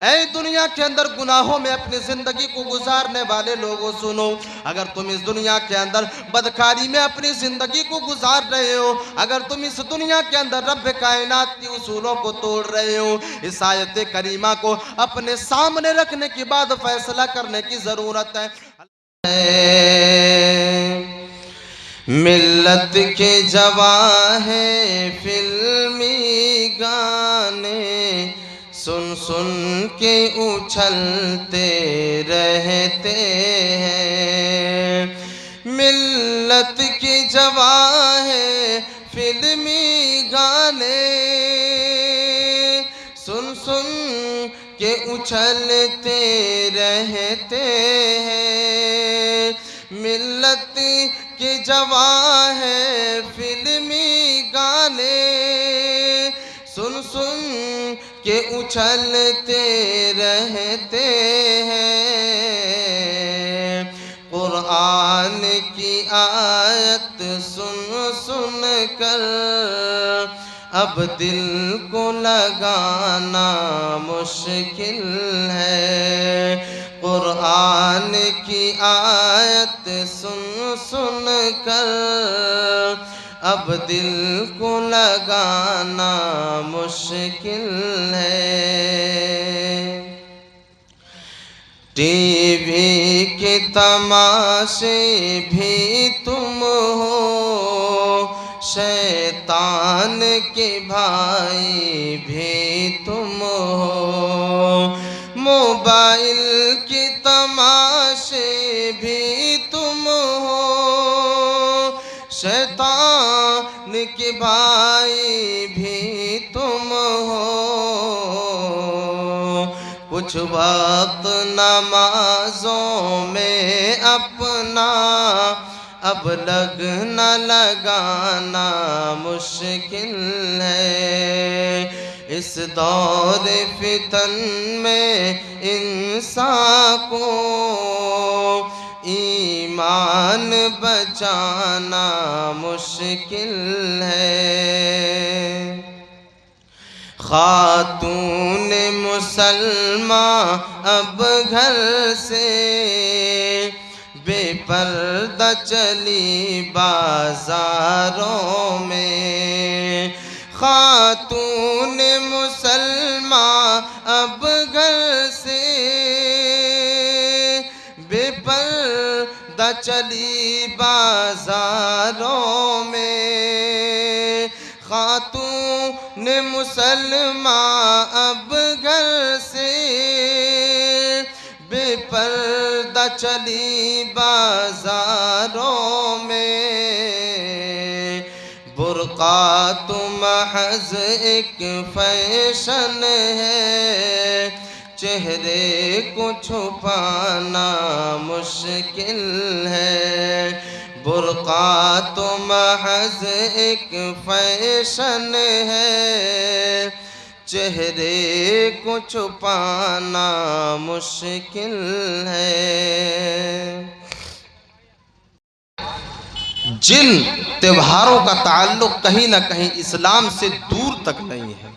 ऐ दुनिया के अंदर गुनाहों में अपनी जिंदगी को गुजारने वाले लोगों सुनो, अगर तुम इस दुनिया के अंदर बदकारी में अपनी जिंदगी को गुजार रहे हो, अगर तुम इस दुनिया के अंदर रब कायनात की उसूलों को तोड़ रहे हो, इस आयत करीमा को अपने सामने रखने के बाद फैसला करने की जरूरत है। मिल्लत के जवां है फिल्मी गाने, सुन सुन के उछलते रहते हैं। मिल्लत के जवां है फिल्मी गाने, सुन सुन के उछलते रहते हैं। मिल्लत के जवां है फिल्मी गाने, सुन सुन के उछलते रहते हैं। कुरान की आयत सुन सुन कर अब दिल को लगाना मुश्किल है। कुरान की आयत सुन सुन कर अब दिल को लगाना मुश्किल है। टीवी के तमाशे भी तुम हो, शैतान के भाई भी तुम हो। मोबाइल के तमाशे भी तुम हो, शैतान के भाई भी तुम हो। कुछ वक्त नमाजों में अपना अब लगना लगाना मुश्किल है। इस दौर फितन में इंसान को ईमान बचाना मुश्किल है। खातून मुसलमान अब घर से बेपर्दा चली बाजारों में। खातून मुसलमान अब घर से बेपर्दा चली बाजारों में। खातून मुसलमान अब घर से बेपर्दा चली बाजारों में। बुर्का तो महज एक फैशन है, चेहरे को छुपाना मुश्किल है। बुर्का तो महज एक फैशन है, चेहरे को छुपाना मुश्किल है। जिन त्योहारों का ताल्लुक कहीं ना कहीं इस्लाम से दूर तक नहीं है,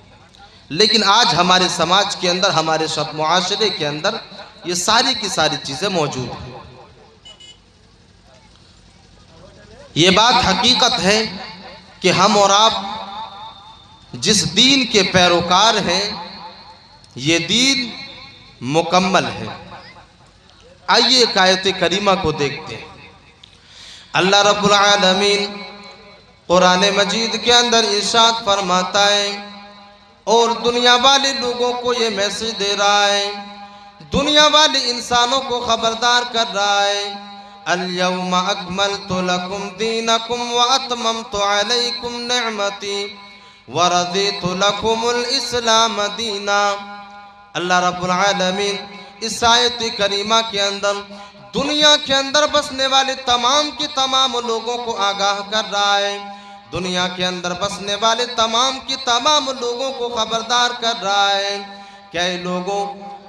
लेकिन आज हमारे समाज के अंदर, हमारे सब मुआशरे के अंदर ये सारी की सारी चीज़ें मौजूद हैं। ये बात हकीकत है कि हम और आप जिस दीन के पैरोकार हैं, ये दीन मुकम्मल है। आइए एक आयत करीमा को देखते हैं। अल्लाह रब्बुल आलमीन कुरान मजीद के अंदर इरशाद फरमाता है और दुनिया वाले लोगों को ये मैसेज दे रहा है, दुनिया वाले इंसानों को खबरदार कर रहा है। अल-यौमा अकमलतु लकुम दीनकुम व अतममतु अलैकुम निअमती व रज़ीतु लकुमुल इस्लाम दीना। अल्लाह रब्बुल आलमीन इस आयत करीमा के अंदर दुनिया के अंदर बसने वाले तमाम के तमाम लोगों को आगाह कर रहा है। दुनिया के अंदर बसने वाले तमाम के तमाम लोगों को खबरदार कर रहा है, क्या लोगों,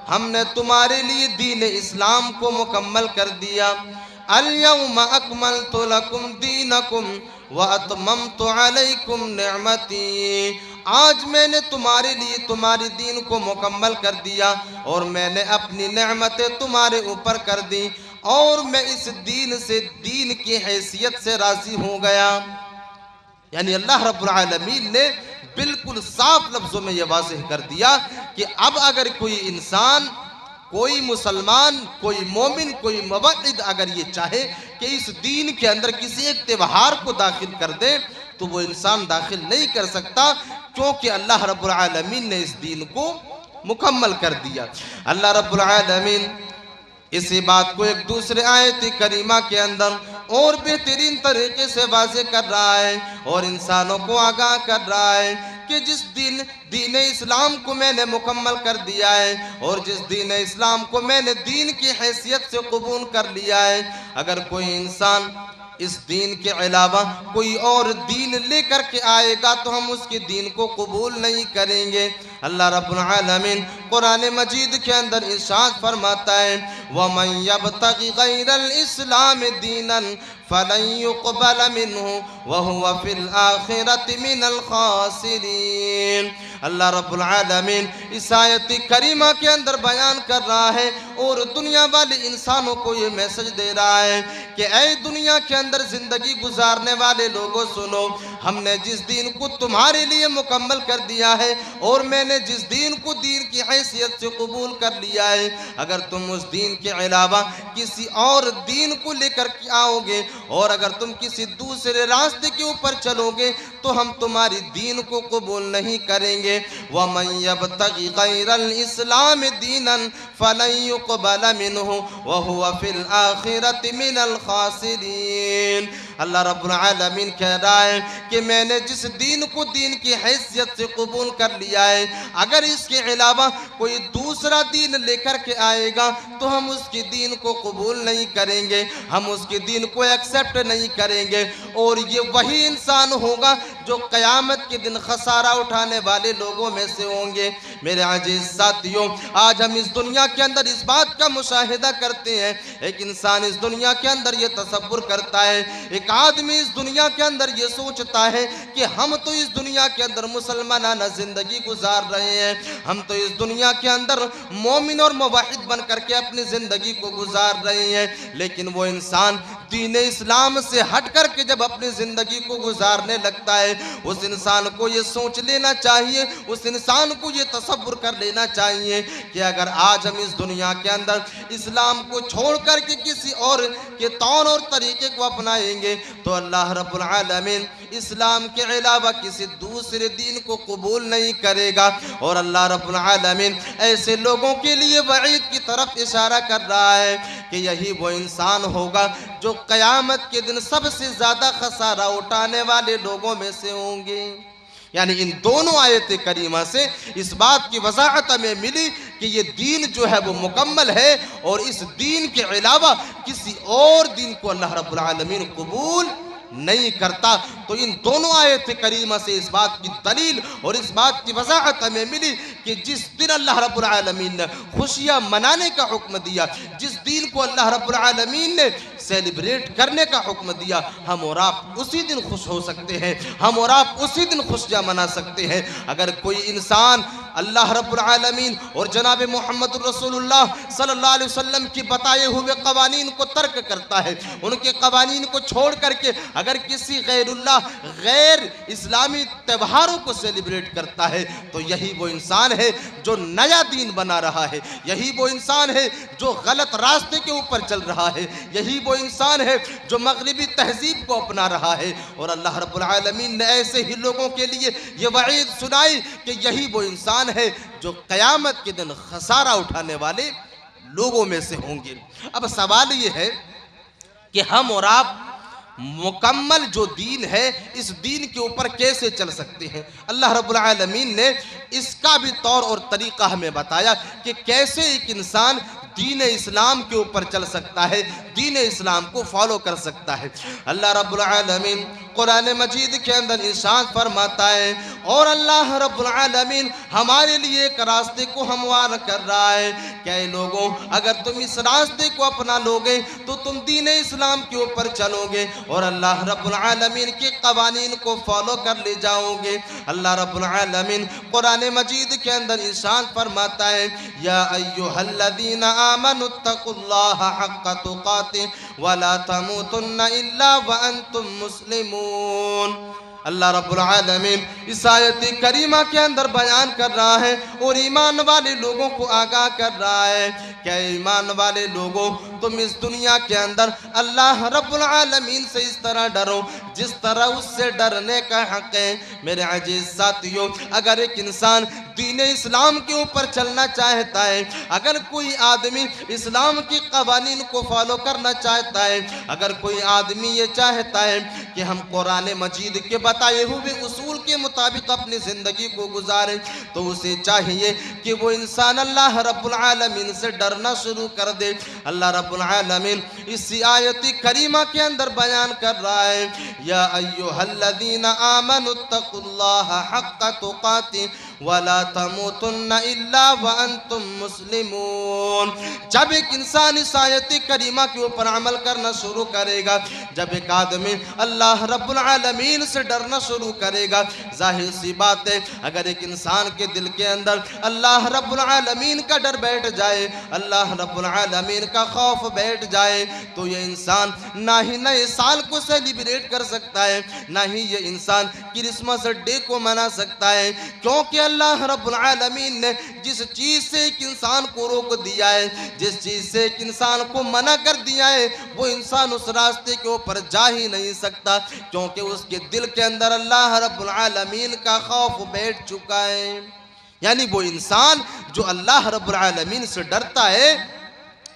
हमने तुम्हारे लिए दीन इस्लाम को मुकम्मल कर दिया। अल-यौमा अकमलतु लकुम दीनकुम व अतममतु अलैकुम निअमती। आज मैंने तुम्हारे लिए तुम्हारे दीन को मुकम्मल कर दिया और मैंने अपनी नेमतें तुम्हारे ऊपर कर दी और मैं इस दीन से, दीन की हैसियत से राजी हो गया। यानी अल्लाह रब्बुल आलमीन ने बिल्कुल साफ लफ्ज़ों में यह वाज़ेह कर दिया कि अब अगर कोई इंसान, कोई मुसलमान, कोई मोमिन, कोई मुवहिद अगर ये चाहे कि इस दीन के अंदर किसी एक त्यौहार को दाखिल कर दे तो वो इंसान दाखिल नहीं कर सकता, क्योंकि अल्लाह रब्बुल आलमीन ने इस दीन को मुकम्मल कर दिया। अल्लाह रब्बुल आलमीन इसी बात को एक दूसरे आयत करीमा के अंदर और बेहतरीन तरीके से वाज़ेह कर रहा है और इंसानों को आगाह कर रहा है कि जिस दीन इस्लाम को मैंने मुकम्मल कर दिया है और जिस दीन इस्लाम को मैंने दीन की हैसियत से कबूल कर लिया है, अगर कोई इंसान इस दीन के अलावा कोई और दीन लेकर के आएगा तो हम उसके दीन को कबूल नहीं करेंगे। अल्लाह रब्बुल आलमीन कुरान मजीद के अंदर इरशाद फरमाता है, वमन यब्तगी गैरल इस्लाम दीनन फलन युक़बल मिन्हु वहुवा फिल आखिरति मिनल खासिरीन। अल्लाह रब्बुल आलमीन इस आयत करीमा के अंदर बयान कर रहा है और दुनिया वाले इंसानों को ये मैसेज दे रहा है कि ऐ दुनिया के अंदर ज़िंदगी गुजारने वाले लोगों सुनो, हमने जिस दीन को तुम्हारे लिए मुकम्मल कर दिया है और मैंने जिस दीन को दीन की हैसियत से कबूल कर लिया है, अगर तुम उस दीन के अलावा किसी और दीन को लेकर के आओगे और अगर तुम किसी दूसरे रास्ते के ऊपर चलोगे तो हम तुम्हारी दीन को कबूल नहीं करेंगे। वमन यब्तगी गैरल इस्लाम दीनन फलन युक़बल मिन्हु वहुवा फिल आखिरति मिनल खासिरीन। अल्लाह रब्बुल आलमीन कह रहा है कि मैंने जिस दीन को दीन की हैसियत से कबूल कर लिया है, अगर इसके अलावा कोई दूसरा दीन लेकर के आएगा तो हम उसके दीन को कबूल नहीं करेंगे, हम उसके दीन को एक्सेप्ट नहीं करेंगे। और ये वही इंसान होगा जो क़यामत के दिन खसारा उठाने वाले लोगों में से होंगे। मेरे अजीज साथियों, आज हम इस दुनिया के अंदर इस बात का मुशाहिदा करते हैं, एक इंसान इस दुनिया के अंदर ये तसव्वुर करता है, एक आदमी इस दुनिया के अंदर ये सोचता है कि हम तो इस दुनिया के अंदर मुसलमानाना ज़िंदगी गुजार रहे हैं, हम तो इस दुनिया के अंदर मोमिन और मुवहिद बन करके अपनी ज़िंदगी को गुजार रहे हैं। लेकिन वो इंसान दीन इस्लाम से हट करके जब अपनी ज़िंदगी को गुजारने लगता है, उस इंसान को ये सोच लेना चाहिए, उस इंसान को ये तसव्वुर कर लेना चाहिए कि अगर आज हम इस दुनिया के अंदर इस्लाम को छोड़ करके किसी और के तौर और तरीके को अपनाएंगे तो अल्लाह रब्बुल आलमीन इस्लाम के अलावा किसी दूसरे दीन को कबूल नहीं करेगा। और अल्लाह रब्बुल आलमीन ऐसे लोगों के लिए वईद की तरफ इशारा कर रहा है कि यही वो इंसान होगा जो क़यामत के दिन सबसे ज़्यादा खसारा उठाने वाले लोगों में से होंगे। यानी इन दोनों आयत करीमा से इस बात की वजाहत हमें मिली कि ये दीन जो है वो मुकम्मल है और इस दीन के अलावा किसी और दीन को अल्लाह रब्बुल आलमीन कबूल नहीं करता। तो इन दोनों आयत करीमा से इस बात की दलील और इस बात की वजाहत हमें मिली कि जिस दिन अल्लाह रब्बुल आलमीन ने खुशियाँ मनाने का हुक्म दिया, जिस दिन को अल्लाह रब्बुल आलमीन ने सेलिब्रेट करने का हुक्म दिया, हम और आप उसी दिन खुश हो सकते हैं, हम और आप उसी दिन खुशियाँ मना सकते हैं। अगर कोई इंसान अल्लाह रब्बुल आलमीन और जनाब मोहम्मद रसूलुल्लाह सल्लल्लाहु अलैहि वसल्लम की बताए हुए कवानीन को तर्क करता है, उनके कवानीन को छोड़ करके अगर किसी गैरुल्लाह गैर इस्लामी त्योहारों को सेलिब्रेट करता है तो यही वो इंसान है जो नया दीन बना रहा है, यही वो इंसान है जो गलत रास्ते के ऊपर चल रहा है, यही वो इंसान है जो मगरिबी तहजीब को अपना रहा है। और अल्लाह रब्बुल आलमीन ने ऐसे ही लोगों के लिए ये वईद सुनाई कि यही वो इंसान है जो क़यामत के दिन खसारा उठाने वाले लोगों में से होंगे। अब सवाल ये है कि हम और आप मुकम्मल जो दीन है इस दीन के ऊपर कैसे चल सकते हैं। अल्लाह रब्बुल आलमीन ने इसका भी तौर और तरीक़ा हमें बताया कि कैसे एक इंसान दीन इस्लाम के ऊपर चल सकता है, दीन इस्लाम को फॉलो कर सकता है। अल्लाह रब्बुल आलमीन कुरान मजीद के अंदर इरशाद फरमाता है और अल्लाह रब्बुल आलमीन हमारे लिए एक रास्ते को हमवार कर रहा है। क्या लोगों, अगर तुम इस रास्ते को अपना लोगे तो तुम दीन इस्लाम के ऊपर चलोगे और अल्लाह रब्बुल आलमीन के कवानीन को फॉलो कर ले जाओगे। अल्लाह रब्बुल आलमीन कुरान मजीद के अंदर इरशाद फरमाता है या अय्युहल्लज़ीना आमनुत्तकुल्लाहा हक्का तुकातिह वला तमूतुन्ना इल्ला व अंतुम मुस्लिमून। अल्लाह रब्बुल आलमीन इस आयत करीमा के अंदर बयान कर रहा है और ईमान वाले लोगों को आगाह कर रहा है। क्या ईमान वाले लोगों, तुम इस दुनिया के अंदर अल्लाह रब्बुल आलमीन से इस तरह डरो जिस तरह उससे डरने का हक है। मेरे अजीज साथियों, अगर एक इंसान दीन इस्लाम के ऊपर चलना चाहता है, अगर कोई आदमी इस्लाम की कवानीन को फॉलो करना चाहता है, अगर कोई आदमी ये चाहता है कि हम कुरान मजीद के बताए हुए उसूल के मुताबिक अपनी ज़िंदगी को गुजारे, तो उसे चाहिए कि वो इंसान अल्लाह रब्बुल आलमीन से डरना शुरू कर दे। अल्लाह रब्बुल आलमीन इस आयत करीमा के अंदर बयान कर रहा है या अय्युहल्लज़ीना आमनुत्तकुल्लाहा हक्का तुकातिह वला तमूतुन्ना इल्ला व अंतुम मुस्लिमून। जब एक इंसान इस आयत करीमा के ऊपर अमल करना शुरू करेगा, जब एक आदमी अल्लाह रब्बुल आलमीन से डरना शुरू करेगा, जाहिर सी बात है अगर एक इंसान के दिल के अंदर अल्लाह रब्बुल आलमीन का डर बैठ जाए, अल्लाह रब्बुल आलमीन का खौफ बैठ जाए, तो ये इंसान ना ही नए साल को सेलिब्रेट कर सकता है, ना ही ये इंसान क्रिसमस डे को मना सकता है। क्योंकि अल्लाह रब्बुल आलमीन ने जिस चीज़ से एक इंसान को रोक दिया है, जिस चीज़ से एक इंसान को मना कर दिया है, वो इंसान उस रास्ते के ऊपर जा ही नहीं सकता, क्योंकि उसके दिल के अंदर अल्लाह रब्बुल आलमीन का खौफ बैठ चुका है। यानी वो इंसान जो अल्लाह रब्बुल आलमीन से डरता है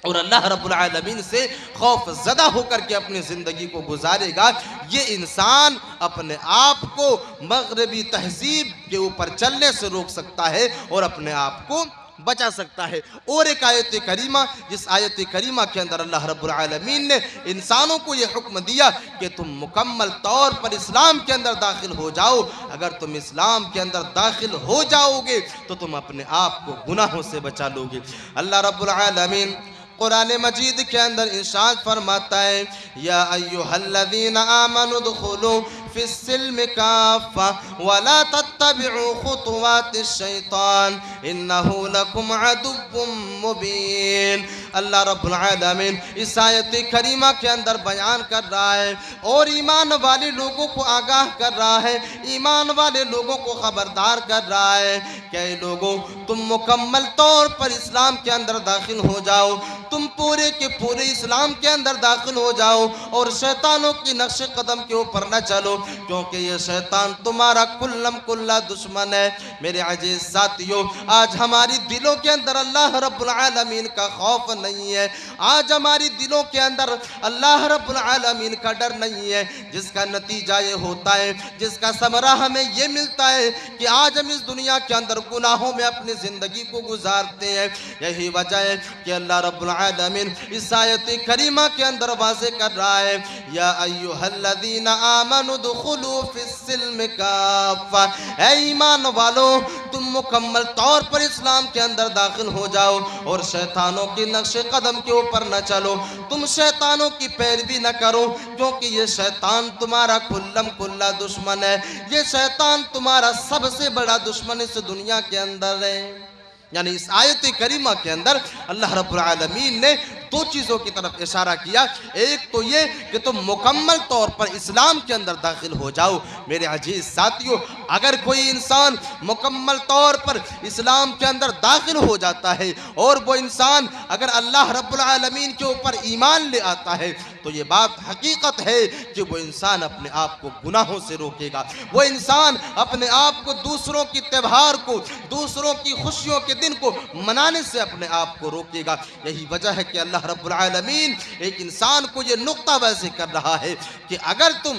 और अल्लाह रब्बुल आलमीन से खौफ ज़दा होकर के अपनी ज़िंदगी को गुजारेगा, ये इंसान अपने आप को मगरबी तहजीब के ऊपर चलने से रोक सकता है और अपने आप को बचा सकता है। और एक आयत करीमा, जिस आयत करीमा के अंदर अल्लाह रब्बुल आलमीन ने इंसानों को ये हुक्म दिया कि तुम मुकम्मल तौर पर इस्लाम के अंदर दाखिल हो जाओ। अगर तुम इस्लाम के अंदर दाखिल हो जाओगे तो तुम अपने आप को गुनाहों से बचा लोगे। अल्लाह रब्बुल आलमीन कुरान मजीद के अंदर इरशाद फरमाता है या अय्युहल्लज़ीना आमनुद्खुलू फिस्सिल्मि काफ़्फ़ा वला तत्तबिउ खुतुवातिश शैतान इन्नहु लकुम अदुव्वुम मुबीन। अल्लाह रब्बुल आलमीन इस आयत करीमा के अंदर बयान कर रहा है और ईमान वाले लोगों को आगाह कर रहा है, ईमान वाले लोगों को खबरदार कर रहा है कि लोगों, तुम मुकम्मल तौर पर इस्लाम के अंदर दाखिल हो जाओ, तुम पूरे के पूरे इस्लाम के अंदर दाखिल हो जाओ और शैतानों की नक्श कदम के ऊपर न चलो, क्योंकि ये शैतान तुम्हारा कुल्लम कुल्ला दुश्मन है। मेरे अजीज साथियों, आज हमारी दिलों के अंदर अल्लाह रब्बुल आलमीन का खौफ नहीं है, आज हमारी दिलों के अंदर अल्लाह रब्बुल आलमीन का डर नहीं है, जिसका नतीजा ये होता है, जिसका समरा हमें ये मिलता है कि आज हम इस दुनिया के अंदर गुनाहों में अपनी ज़िंदगी को गुजारते हैं। यही वजह है कि अल्लाह रब्बुल आलमीन इस आयत करीमा के अंदर वाज़े कर रहा है या अय्युहल्लज़ीना आमनुद्खुलू फिस्सिल्मि काफ़्फ़ा। ऐ ईमान वालों, तुम मुकम्मल तौर पर इस्लाम के अंदर दाखिल हो जाओ और शैतानों की नक्श कदम के ऊपर न चलो, तुम शैतानों की पैरवी न करो, क्योंकि ये शैतान तुम्हारा कुल्लम कुल्ला दुश्मन है, ये शैतान तुम्हारा सबसे बड़ा दुश्मन इस दुनिया के अंदर है। यानी इस आयत करीमा के अंदर अल्लाह रब्बुल आलमीन ने दो चीज़ों की तरफ इशारा किया। एक तो ये कि तुम मुकम्मल तौर पर इस्लाम के अंदर दाखिल हो जाओ। मेरे अजीज साथियों, अगर कोई इंसान मुकम्मल तौर पर इस्लाम के अंदर दाखिल हो जाता है और वो इंसान अगर अल्लाह रब्बुल आलमीन के ऊपर ईमान ले आता है, तो ये बात हकीकत है कि वो इंसान अपने आप को गुनाहों से रोकेगा, वो इंसान अपने आप को दूसरों की त्यौहार को, दूसरों की खुशियों के दिन को मनाने से अपने आप को रोकेगा। यही वजह है कि अल्लाह रब्बुल आलमीन एक इंसान को ये नुक्ता वैसे कर रहा है कि अगर तुम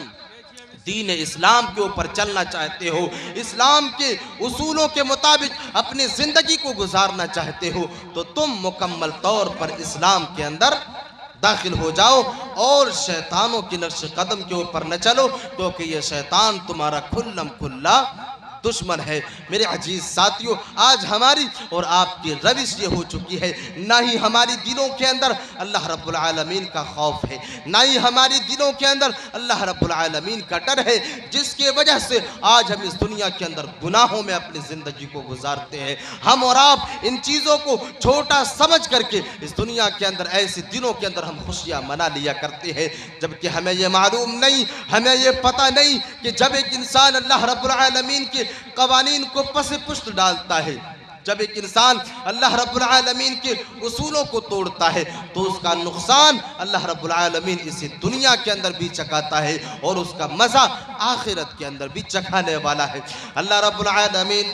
दीन इस्लाम के ऊपर चलना चाहते हो, इस्लाम के उसूलों के मुताबिक अपनी ज़िंदगी को गुजारना चाहते हो, तो तुम मुकम्मल तौर पर इस्लाम के अंदर दाखिल हो जाओ और शैतानों की नक्श कदम के ऊपर न चलो, क्योंकि ये शैतान तुम्हारा खुल्लम खुल्ला दुश्मन है। मेरे अजीज साथियों, आज हमारी और आपकी रविश ये हो चुकी है, ना ही हमारी दिलों के अंदर अल्लाह रब्बुल आलमीन का खौफ है, ना ही हमारी दिलों के अंदर अल्लाह रब्बुल आलमीन का डर है, जिसके वजह से आज हम इस दुनिया के अंदर गुनाहों में अपनी ज़िंदगी को गुजारते हैं। हम और आप इन चीज़ों को छोटा समझ करके इस दुनिया के अंदर ऐसे दिनों के अंदर हम खुशियाँ मना लिया करते हैं, जबकि हमें ये मालूम नहीं, हमें ये पता नहीं कि जब एक इंसान अल्लाह रब्बुल आलमीन के कवानीन को पसे पुष्ट डालता है, जब एक इंसान अल्लाह रब्बुल आलमीन के उसूलों को तोड़ता है, तो उसका नुकसान अल्लाह रब्बुल आलमीन इसी दुनिया के अंदर भी चखाता है और उसका मज़ा आखिरत के अंदर भी चखाने वाला है। अल्लाह रब्बुल आलमीन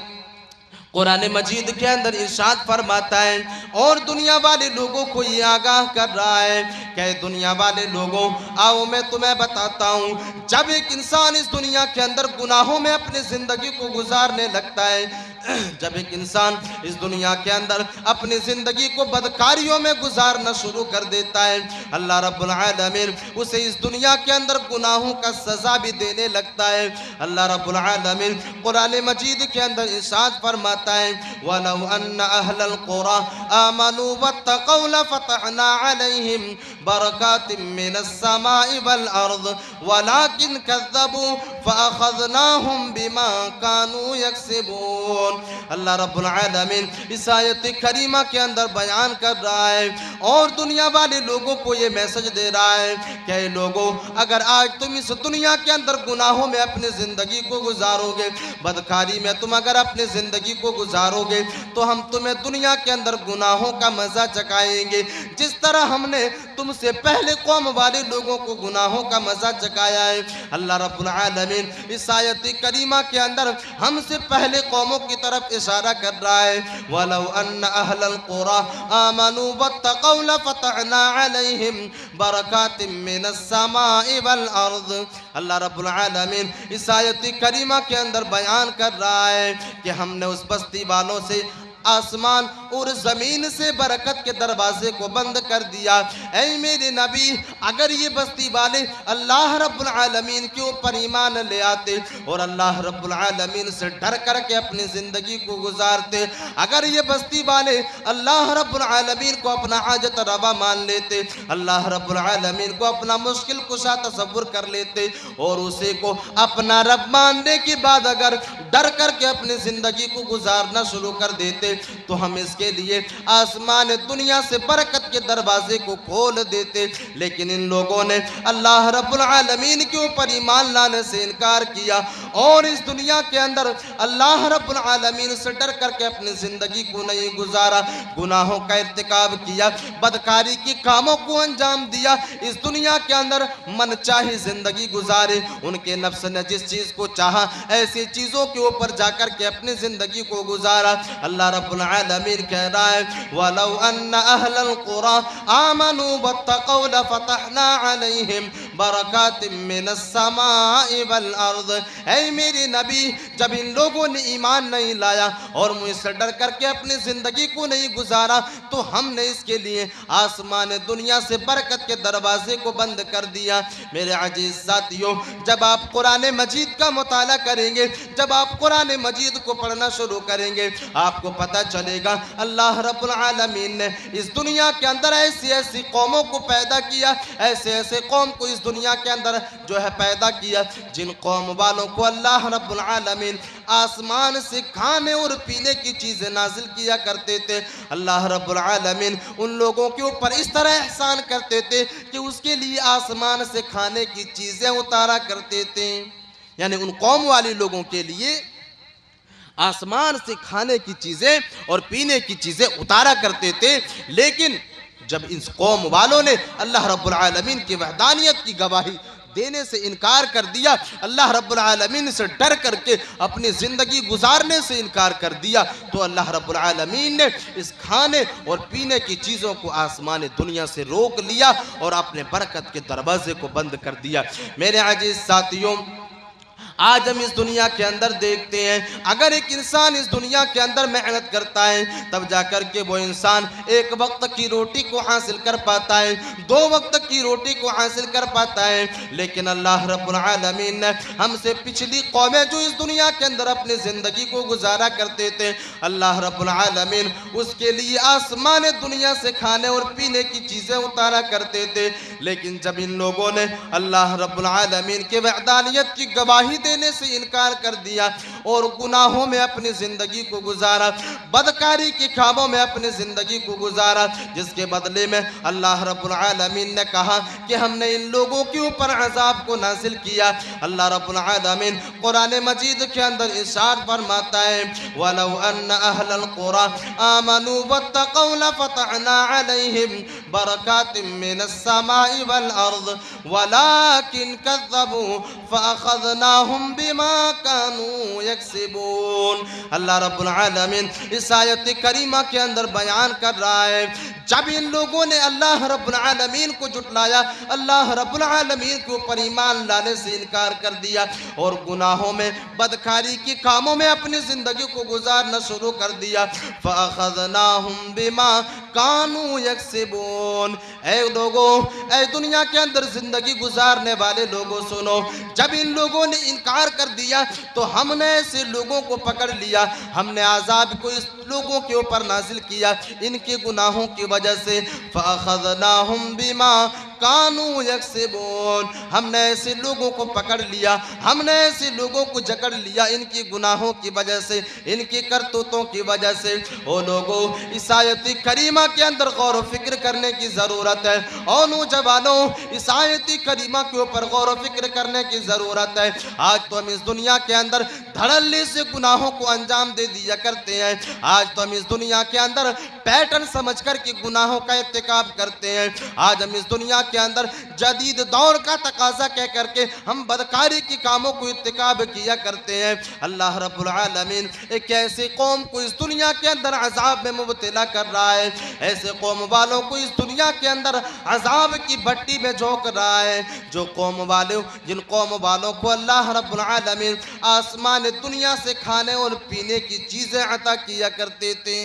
कुरान मजीद के अंदर इरशाद फरमाता है और दुनिया वाले लोगों को ये आगाह कर रहा है कि दुनिया वाले लोगों, आओ मैं तुम्हें बताता हूँ, जब एक इंसान इस दुनिया के अंदर गुनाहों में अपनी ज़िंदगी को गुजारने लगता है, जब एक इंसान इस दुनिया के अंदर अपनी ज़िंदगी को बदकारियों में गुजारना शुरू कर देता है, अल्लाह रब्बुल आलमीन उसे इस दुनिया के अंदर गुनाहों का सज़ा भी देने लगता है। अल्लाह रब्बुल आलमीन कुरान मजीद के अंदर इरशाद फरमाता है वलौ अन्न अहलल कुरा आमनू वत्तक़ौ लफ़तहना अलैहिम बरकातिम मिनस समाई वल अर्द वलाकिन कज़्ज़बू फ़अख़ज़नाहुम बिमा कानू यक्सिबून। अल्लाह रब्बुल आलमीन इस आयत करीमा के अंदर बयान कर रहा है और दुनिया वाले लोगों को ये मैसेज दे रहा है कि लोगों, अगर आज तुम इस दुनिया के अंदर गुनाहों में अपनी ज़िंदगी को गुजारोगे, बदकारी में तुम अगर अपनी ज़िंदगी को गुजारोगे, तो हम तुम्हें दुनिया के अंदर गुनाहों का मज़ा चखाएंगे, जिस तरह हमने तुमसे पहले कौम वाले लोगों को गुनाहों का मज़ा चखाया है। अल्लाह रब्बुल आलमीन इस आयत करीमा के अंदर हमसे पहले कौमों की तरफ इशारा कर रहा है वलौ अन्न अहलल कुरा आमनू वत्तक़ौ लफ़तहना अलैहिम बरकातिम मिनस समाई वल अर्द। अल्लाह रब्बुल आलमीन इस आयत करीमा के अंदर बयान कर रहा है कि हमने उस बस्ती वालों से आसमान और ज़मीन से बरकत के दरवाजे को बंद कर दिया। ऐ मेरे नबी, अगर ये बस्ती वाले अल्लाह रब्बुल आलमीन के ऊपर ईमान ले आते और अल्लाह रब्बुल आलमीन से डर कर के अपनी ज़िंदगी को गुजारते, अगर ये बस्ती वाले अल्लाह रब्बुल आलमीन को अपना हाजत रवा मान लेते, अल्लाह रब्बुल आलमीन को अपना मुश्किल कुशा तसव्वुर कर लेते और उसे को अपना रब मानने के बाद अगर डर करके अपनी ज़िंदगी को गुजारना शुरू कर देते, तो हम इसके लिए आसमान दुनिया से बरकत के दरवाजे को खोल देते। लेकिन इन लोगों ने अल्लाह रब्बुल आलमीन के ऊपर ईमान लाने से इनकार किया और इस दुनिया के अंदर अल्लाह रब्बुल आलमीन से डर करके अपनी ज़िंदगी को नहीं गुजारा, गुनाहों का इर्तिकाब किया, बदकारी के कामों को अंजाम दिया, इस दुनिया के अंदर मनचाही ज़िंदगी गुजारे। उनके नफ्स ने जिस चीज़ को चाहा ऐसी चीज़ों के ऊपर जाकर के अपनी ज़िंदगी को गुजारा। अल्लाह रब्बुल आलमीन कह रहा है वलौ अन्न अहलल कुरा आमनू वत्तक़ौ लफ़तहना अलैहिम बरकातिम मिनस समाई वल अर्द। ऐ मेरे नबी, जब इन लोगों ने ईमान नहीं लाया और मुझसे डर करके अपनी ज़िंदगी को नहीं गुजारा, तो हमने इसके लिए आसमान दुनिया से बरकत के दरवाजे को बंद कर दिया। मेरे अजीज साथियों, जब आप कुरान मजीद का मुताला करेंगे, जब आप कुरान मजीद को पढ़ना शुरू करेंगे, आपको पता चलेगा अल्लाह रब्बुल आलमीन ने इस दुनिया के अंदर ऐसी ऐसी कौमों को पैदा किया, ऐसे ऐसे कौम को इस दुनिया के अंदर जो है पैदा किया, जिन कौम वालों को अल्लाह रब्बुल आलमीन आसमान से खाने और पीने की चीज़ें नाजिल किया करते थे। अल्लाह रब्बुल आलमीन उन लोगों के ऊपर इस तरह एहसान करते थे कि उसके लिए आसमान से खाने की चीज़ें उतारा करते थे, यानी उन कौम वाले लोगों के लिए आसमान से खाने की चीज़ें और पीने की चीज़ें उतारा करते थे। लेकिन जब इन कौम वालों ने अल्लाह रब्बुल आलमीन की वहदानियत की गवाही देने से इनकार कर दिया, अल्लाह रब्बुल आलमीन से डर करके अपनी ज़िंदगी गुजारने से इनकार कर दिया, तो अल्लाह रब्बुल आलमीन ने इस खाने और पीने की चीज़ों को आसमान दुनिया से रोक लिया और अपने बरकत के दरवाजे को बंद कर दिया। मेरे अजीज साथियों, आज हम इस दुनिया के अंदर देखते हैं, अगर एक इंसान इस दुनिया के अंदर मेहनत करता है तब जाकर के वो इंसान एक वक्त की रोटी को हासिल कर पाता है, 2 वक्त की रोटी को हासिल कर पाता है। लेकिन अल्लाह रब्बुल आलमीन ने हमसे पिछली कौमें जो इस दुनिया के अंदर अपनी ज़िंदगी को गुजारा करते थे, अल्लाह रब्बुल आलमीन उसके लिए आसमान दुनिया से खाने और पीने की चीज़ें उतारा करते थे। लेकिन जब इन लोगों ने अल्लाह रब्बुल आलमीन के वहदानियत की गवाही देने से इनकार कर दिया और गुनाहों में अपनी ज़िंदगी को गुजारा, बदकारी के कामों में अपनी ज़िंदगी को गुजारा, जिसके बदले में अल्लाह रब्बुल आलमीन ने कहा कि हमने इन लोगों के ऊपर अज़ाब को नाज़िल किया। अल्लाह रब्बुल आलमीन कुरान मजीद के अंदर इरशाद फरमाता है, वलौ अन्न अहलल कुरा आमनू वत्तक़ौ लफ़तहना अलैहिम बरकातिम मिनस समाई वल अर्ज़ वलाकिन कज़्ज़बू फ़अख़ज़नाहुम बिमा कानू यक्सिबून। अल्लाह रब्बुल आलमीन इस आयत करीमा के अंदर बयान कर रहा है, जब इन लोगों ने अल्लाह रब्बुल आलमीन को जुटलाया, अल्लाह रब्बुल आलमीन के ऊपर ईमान लाने से इनकार कर दिया और गुनाहों में, बदकारी के कामों में अपनी ज़िंदगी को गुजारना शुरू कर दिया, फ़अख़ज़नाहुम बिमा कानू यक्सिबून। ऐ लोगों, ऐ दुनिया के अंदर ज़िंदगी गुजारने वाले लोगों, सुनो, जब इन लोगों ने इनकार कर दिया तो हमने ऐसे लोगों को पकड़ लिया, हमने आज़ाब को इस लोगों के ऊपर नाजिल किया इनके गुनाहों की वजह से। फ़अख़ज़नाहुम बिमा कानू यक्सिबून, हमने ऐसे लोगों को पकड़ लिया, हमने ऐसे लोगों को जकड़ लिया इनके गुनाहों की वजह से, इनकी करतूतों की वजह से। ओ लोगों, इस आयत करीमा के अंदर गौर व फिक्र करने की ज़रूरत है। और नौजवानों, इस आयत करीमा के ऊपर गौर व फिक्र करने की ज़रूरत है। आज तो हम इस दुनिया के अंदर धड़ल्ले से गुनाहों को अंजाम दे दिया करते हैं। आज तो हम इस दुनिया के अंदर पैटर्न समझ कर के गुनाहों का इर्तिकाब करते हैं। आज हम इस दुनिया के अंदर जदीद दौर का तकाजा कह करके हम बदकारी के कामों को इर्तिकाब किया करते हैं। अल्लाह रब्बुल आलमीन एक ऐसे कौम को इस दुनिया के अंदर अजाब में मुब्तला कर रहा है, ऐसे कौम वालों को इस दुनिया के अंदर अजाब की भट्टी में झोंक रहा है, जो कौम वाले, जिन कौम वालों को अल्लाह रब्बुल आलमीन आसमान दुनिया से खाने और पीने की चीज़ें अता किया करते थे,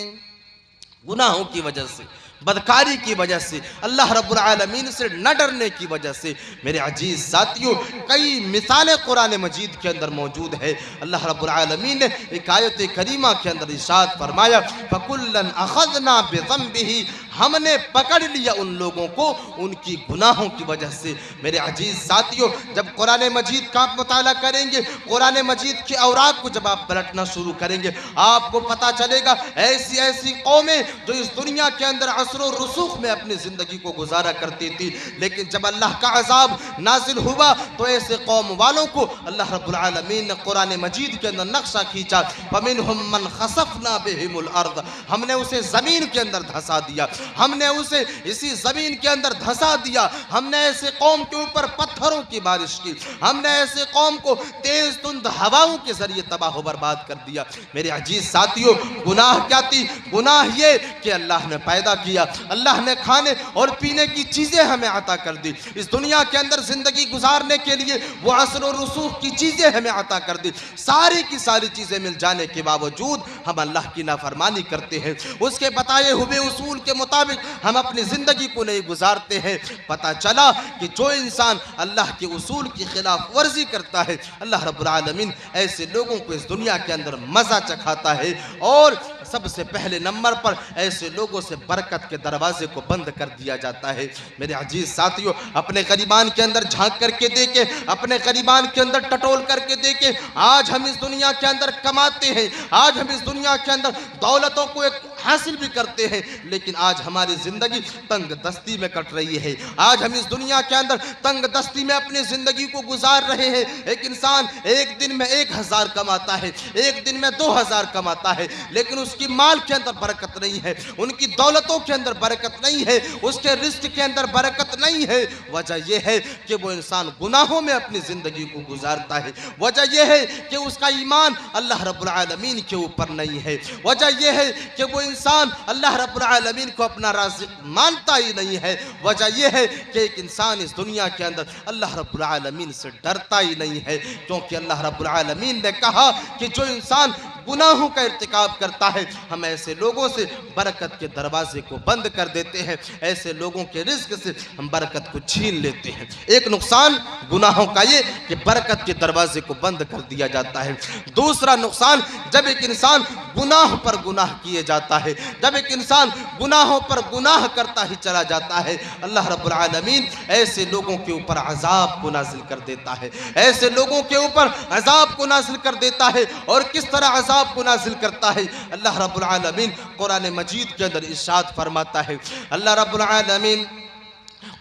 गुनाहों की वजह से, बदकारी की वजह से, अल्लाह रब्बुल आलमीन से न डरने की वजह से, मेरे अजीज साथियों, कई मिसालें कुरान मजीद के अंदर मौजूद है। अल्लाह रब्बुल आलमीन ने एक आयत करीमा के अंदर इरशाद फरमाया, फकुल्लन अखज़ना बिज़ंबिही, हमने पकड़ लिया उन लोगों को उनकी गुनाहों की वजह से। मेरे अजीज साथियों, जब कुरान मजीद का आप मुताला करेंगे, कुरान मजीद के औराक को जब आप पलटना शुरू करेंगे, आपको पता चलेगा ऐसी ऐसी कौमें जो इस दुनिया के अंदर असर और रसूख में अपनी ज़िंदगी को गुजारा करती थी, लेकिन जब अल्लाह का अजाब नाजिल हुआ तो ऐसे कौम वालों को अल्लाह रब्बुल आलमीन ने कुरान मजीद के अंदर नक्शा खींचा, फमिनहुम मन खसफना बिहिमुल अर्द, हमने उसे ज़मीन के अंदर धंसा दिया, हमने उसे इसी ज़मीन के अंदर धंसा दिया। हमने ऐसे कौम के ऊपर पत्थरों की बारिश की, हमने ऐसे कौम को तेज तुंद हवाओं के जरिए तबाह बर्बाद कर दिया। मेरे अजीज साथियों, गुनाह क्या थी? गुनाह ये कि अल्लाह ने पैदा किया, अल्लाह ने खाने और पीने की चीज़ें हमें अता कर दी, इस दुनिया के अंदर ज़िंदगी गुजारने के लिए वो असर और रसूख की चीज़ें हमें अता कर दी। सारी की सारी चीज़ें मिल जाने के बावजूद हम अल्लाह की नाफरमानी करते हैं, उसके बताए हुए उसूल के मुताबिक हम अपनी ज़िंदगी को नहीं गुजारते हैं। पता चला कि जो इंसान अल्लाह के उसूल की खिलाफ वर्जी करता है, अल्लाह रब्बुल आलमीन ऐसे लोगों को इस दुनिया के अंदर मज़ा चखाता है और सबसे पहले नंबर पर ऐसे लोगों से बरकत के दरवाजे को बंद कर दिया जाता है। मेरे अजीज साथियों, अपने गरीबान के अंदर झांक करके देखे, अपने गरीबान के अंदर टटोल करके देखे, आज हम इस दुनिया के अंदर कमाते हैं, आज हम इस दुनिया के अंदर दौलतों को एक हासिल भी करते हैं, लेकिन आज हमारी ज़िंदगी तंग दस्ती में कट रही है। आज हम इस दुनिया के अंदर तंग दस्ती में अपनी ज़िंदगी को गुजार रहे हैं। एक इंसान एक दिन में 1000 कमाता है, एक दिन में 2000 कमाता है, लेकिन उसकी माल के अंदर बरकत नहीं है, उनकी दौलतों के अंदर बरकत नहीं है, उसके रिस्क के अंदर बरकत नहीं है। वजह यह है कि वो इंसान गुनाहों में अपनी ज़िंदगी को गुजारता है। वजह यह है कि उसका ईमान अल्लाह रब्बुल आलमीन के ऊपर नहीं है। वजह यह है कि वो इंसान अल्लाह रब्बुल आलमीन को अपना राज़िक मानता ही नहीं है, वजह यह है कि एक इंसान इस दुनिया के अंदर अल्लाह रब्बुल आलमीन से डरता ही नहीं है। क्योंकि अल्लाह रब्बुल आलमीन ने कहा कि जो इंसान गुनाहों का इर्तिकाब करता है, हम ऐसे लोगों से बरकत के दरवाजे को बंद कर देते हैं, ऐसे लोगों के रिज़्क से हम बरकत को छीन लेते हैं। एक नुकसान गुनाहों का ये कि बरकत के दरवाजे को बंद कर दिया जाता है। दूसरा नुकसान, जब एक इंसान गुनाह पर गुनाह किए जाता है, जब एक इंसान गुनाहों पर गुनाह करता ही चला जाता है, अल्लाह रब्बुल आलमीन ऐसे लोगों के ऊपर अज़ाब को नाज़िल कर देता है, ऐसे लोगों के ऊपर अज़ाब को नाज़िल कर देता है। और किस तरह अज़ाब को नाज़िल करता है, अल्लाह रब्बुल आलमीन कुरान मजीद के अंदर इरशाद फरमाता है। अल्लाह रब्बुल आलमीन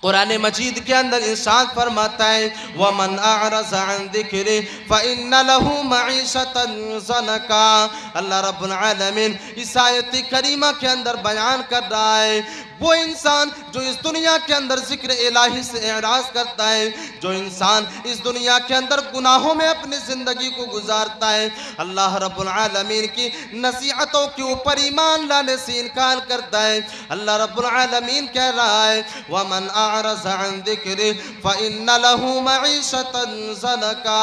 कुरान मजीद के अंदर इरशाद फरमाता है, वमन अअरज़ अन ज़िक्री फ़इन्न लहू मईशतन ज़नका। अल्लाह रब्बुल आलमीन इस आयत करीमा के अंदर बयान कर रहा है, वो इंसान जो इस दुनिया के अंदर ज़िक्र इलाही से एराज़ करता है, जो इंसान इस दुनिया के अंदर गुनाहों में अपनी ज़िंदगी को गुजारता है, अल्लाह रब्बुल आलमीन की नसीहतों के ऊपर ईमान लाने से इनकार करता है, अल्लाह रब्बुल आलमीन कह रहा है, वमन अअरज़ अन ज़िक्री फ़इन्न लहू मईशतन ज़नका।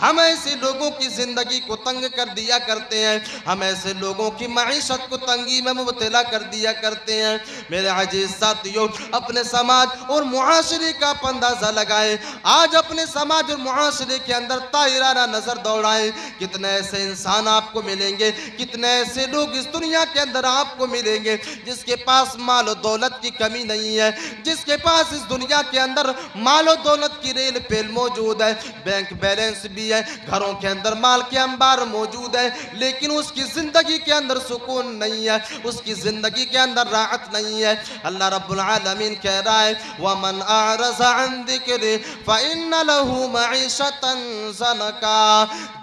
हम ऐसे लोगों की ज़िंदगी को तंग कर दिया करते हैं, हम ऐसे लोगों की मईशत को तंगी में मुब्तला कर दिया करते हैं। मेरे अजीज साथियों, अपने समाज और मुआशरे का अंदाजा लगाएं। आज अपने समाज और मुआशरे के अंदर ताइराना नजर दौड़ाएं। कितने ऐसे इंसान आपको मिलेंगे, कितने ऐसे लोग इस दुनिया के अंदर आपको मिलेंगे जिसके पास माल और दौलत की कमी नहीं है, जिसके पास इस दुनिया के अंदर माल और दौलत की रेल पेल मौजूद है, बैंक बैलेंस भी है, घरों के अंदर माल के अंबार मौजूद है, लेकिन उसकी जिंदगी के अंदर सुकून नहीं है, उसकी जिंदगी के अंदर राहत नहीं है। अल्लाह रब्बुल आलमीन कह रहा है, वमन अअरज़ अन ज़िक्री फ़इन्न लहू मईशतन ज़नका।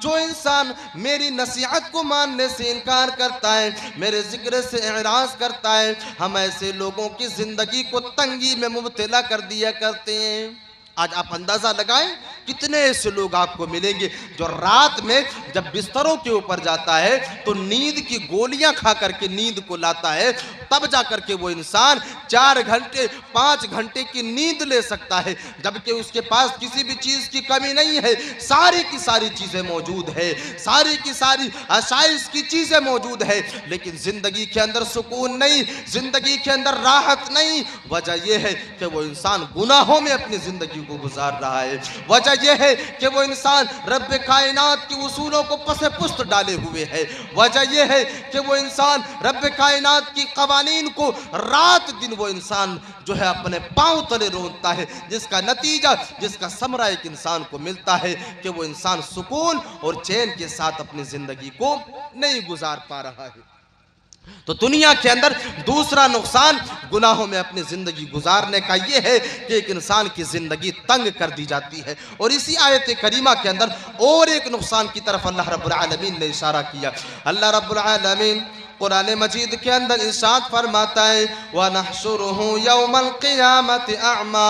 जो इंसान मेरी नसीहत को मानने से इनकार करता है, मेरे जिक्र से एराज़ करता है, हम ऐसे लोगों की जिंदगी को तंगी में मुब्तला कर दिया करते हैं। आज आप अंदाजा लगाएं, कितने ऐसे लोग आपको मिलेंगे जो रात में जब बिस्तरों के ऊपर जाता है तो नींद की गोलियां खा करके नींद को लाता है, तब जाकर के वो इंसान 4 घंटे 5 घंटे की नींद ले सकता है, जबकि उसके पास किसी भी चीज़ की कमी नहीं है, सारी की सारी चीज़ें मौजूद है, सारी की सारी आसाइश की चीज़ें मौजूद है, लेकिन ज़िंदगी के अंदर सुकून नहीं, ज़िंदगी के अंदर राहत नहीं। वजह यह है कि वो इंसान गुनाहों में अपनी ज़िंदगी को गुजार रहा है। वजह यह है कि वो इंसान रब कायनात के उसूलों को पसे पुस्त डाले हुए है। वजह यह है कि वो इंसान रब कायनात की कवानीन को रात दिन वो इंसान जो है अपने पांव तले रोंदता है, जिसका नतीजा, जिसका समरा एक इंसान को मिलता है कि वो इंसान सुकून और चैन के साथ अपनी जिंदगी को नहीं गुजार पा रहा है। तो दुनिया के अंदर दूसरा नुकसान गुनाहों में अपनी ज़िंदगी गुजारने का ये है कि एक इंसान की ज़िंदगी तंग कर दी जाती है। और इसी आयत करीमा के अंदर और एक नुकसान की तरफ अल्लाह रब्बुल आलमीन ने इशारा किया। अल्लाह रब्बुल आलमीन कुरान मजीद के अंदर इरशाद फरमाता है, व नहशुरुहु यौमल क़ियामति अअमा।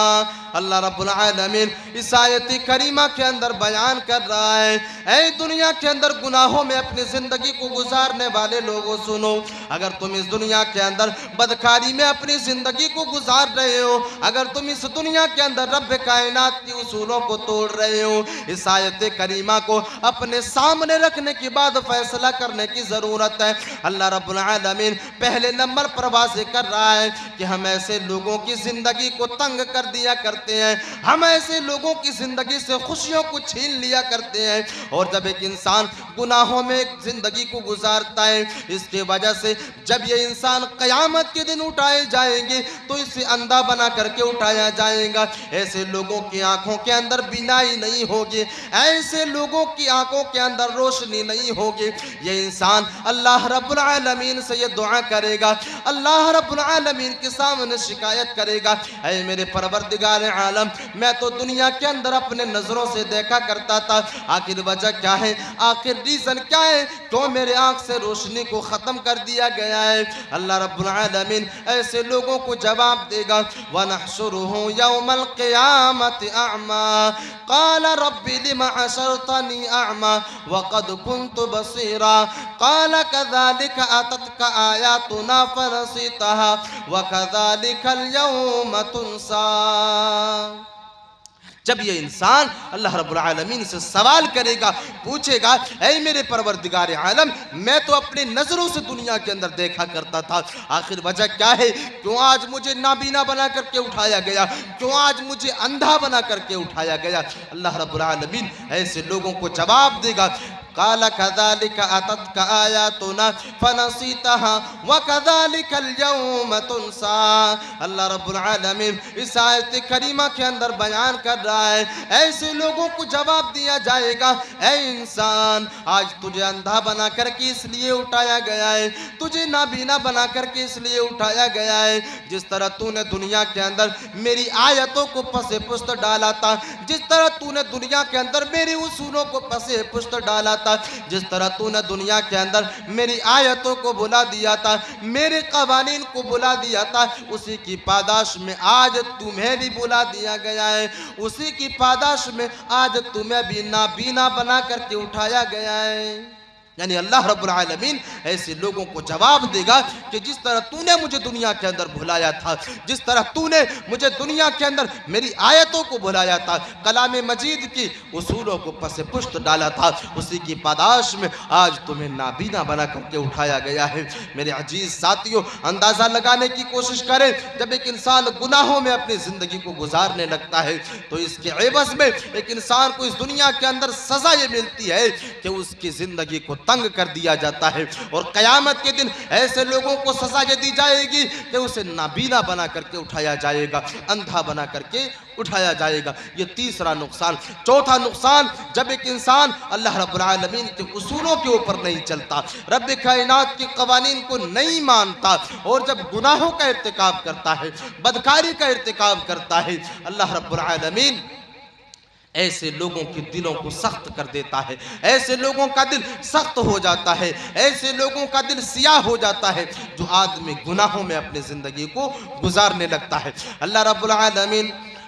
अल्लाह रब्बुल आलमीन इस आयत करीमा के अंदर बयान कर रहा है, ऐ दुनिया के अंदर गुनाहों में अपनी ज़िंदगी को गुजारने वाले लोगों सुनो, अगर तुम इस दुनिया के अंदर बदकारी में अपनी ज़िंदगी को गुजार रहे हो, अगर तुम इस दुनिया के अंदर रब कायनात की उसूलों को तोड़ रहे हो, इस आयत करीमा को अपने सामने रखने के बाद फैसला करने की ज़रूरत है। अल्लाह रब्बुल आलमीन पहले नंबर पर वाज़े कर रहा है कि हम ऐसे लोगों की ज़िंदगी को तंग कर दिया करते हैं, हम ऐसे लोगों की ज़िंदगी से खुशियों को छीन लिया करते हैं। और जब एक इंसान गुनाहों में ज़िंदगी को गुजारता है, इसके वजह से जब ये इंसान क़यामत के दिन उठाए जाएंगे तो इसे अंधा बना करके उठाया जाएगा। ऐसे लोगों की आंखों के अंदर बीनाई नहीं होगी, ऐसे लोगों की आंखों के अंदर रोशनी नहीं होगी। ये इंसान अल्लाह रब्बुल आलमीन से ये दुआ करेगा, अल्लाह रब्बुल आलमीन के सामने शिकायत करेगा, ऐ मेरे परवरदिगार आलम, मैं तो दुनिया के अंदर अपने नज़रों से देखा करता था, आखिर वजह क्या है, आखिर रीज़न क्या है, क्यों मेरे आँख से रोशनी को ख़त्म कर दिया गया है। अल्लाह रब्बुल आलमीन ऐसे लोगों को जवाब देगा, व नहशुरुहु यौमल क़ियामति अअमा क़ाल रब्बि लिमा हशरतनी अअमा व क़द कुन्तु बसीरा क़ाल कज़ालिक अततका आयातुना फनसीतहा व कज़ालिकल यौम तुनसा। जब ये इंसान अल्लाह रब्बुल आलमीन से सवाल करेगा, पूछेगा, ऐ मेरे परवरदिगार आलम, मैं तो अपनी नज़रों से दुनिया के अंदर देखा करता था, आखिर वजह क्या है? क्यों आज मुझे नाबीना बना करके उठाया गया? क्यों आज मुझे अंधा बना करके उठाया गया? अल्लाह रब्बुल आलमीन ऐसे लोगों को जवाब देगा, काला कज़ालिका अततका आयातुना फनसीतहा व कज़ालिकल यौम तुनसा। अल्लाह रब्बुल आलमीन इस आयत करीमा के अंदर बयान कर रहा है, ऐसे लोगों को जवाब दिया जाएगा, ऐ इंसान, आज तुझे अंधा बना करके इसलिए उठाया गया है, तुझे नाबीना बना करके इसलिए उठाया गया है, जिस तरह तूने दुनिया के अंदर मेरी आयतों को पसे पुस्त डाला था, जिस तरह तूने दुनिया के अंदर मेरी उसूलों को पसे पुस्त डाला था, जिस तरह तूने दुनिया के अंदर मेरी आयतों को बुला दिया था, मेरे कवानीन को बुला दिया था, उसी की पादाश में आज तुम्हें भी बुला दिया गया है, उसी की पादाश में आज तुम्हें भी नाबीना बना करके उठाया गया है। यानी अल्लाह रब्बुल आलमीन ऐसे लोगों को जवाब देगा कि जिस तरह तूने मुझे दुनिया के अंदर भुलाया था, जिस तरह तूने मुझे दुनिया के अंदर मेरी आयतों को भुलाया था, कलाम मजीद की उसूलों को पसे पुष्ट डाला था, उसी की पादाश में आज तुम्हें नाबीना बना करके उठाया गया है। मेरे अजीज साथियों, अंदाज़ा लगाने की कोशिश करें, जब एक इंसान गुनाहों में अपनी ज़िंदगी को गुजारने लगता है तो इसके एवज़ में एक इंसान को इस दुनिया के अंदर सज़ा ये मिलती है कि उसकी ज़िंदगी को तंग कर दिया जाता है, और क़यामत के दिन ऐसे लोगों को सज़ा ये दी जाएगी कि उसे नाबीना बना करके उठाया जाएगा, अंधा बना करके उठाया जाएगा। ये तीसरा नुकसान। चौथा नुकसान, जब एक इंसान अल्लाह रब्बुल आलमीन के उसूलों के ऊपर नहीं चलता, रब्ब कायनात के कवानीन को नहीं मानता, और जब गुनाहों का इर्तिकाब करता है, बदकारी का इर्तिकाब करता है, अल्लाह रब्बुल आलमीन ऐसे लोगों के दिलों को सख्त कर देता है, ऐसे लोगों का दिल सख्त हो जाता है, ऐसे लोगों का दिल सियाह हो जाता है जो आदमी गुनाहों में अपनी ज़िंदगी को गुजारने लगता है। अल्लाह रब्बुल आलमीन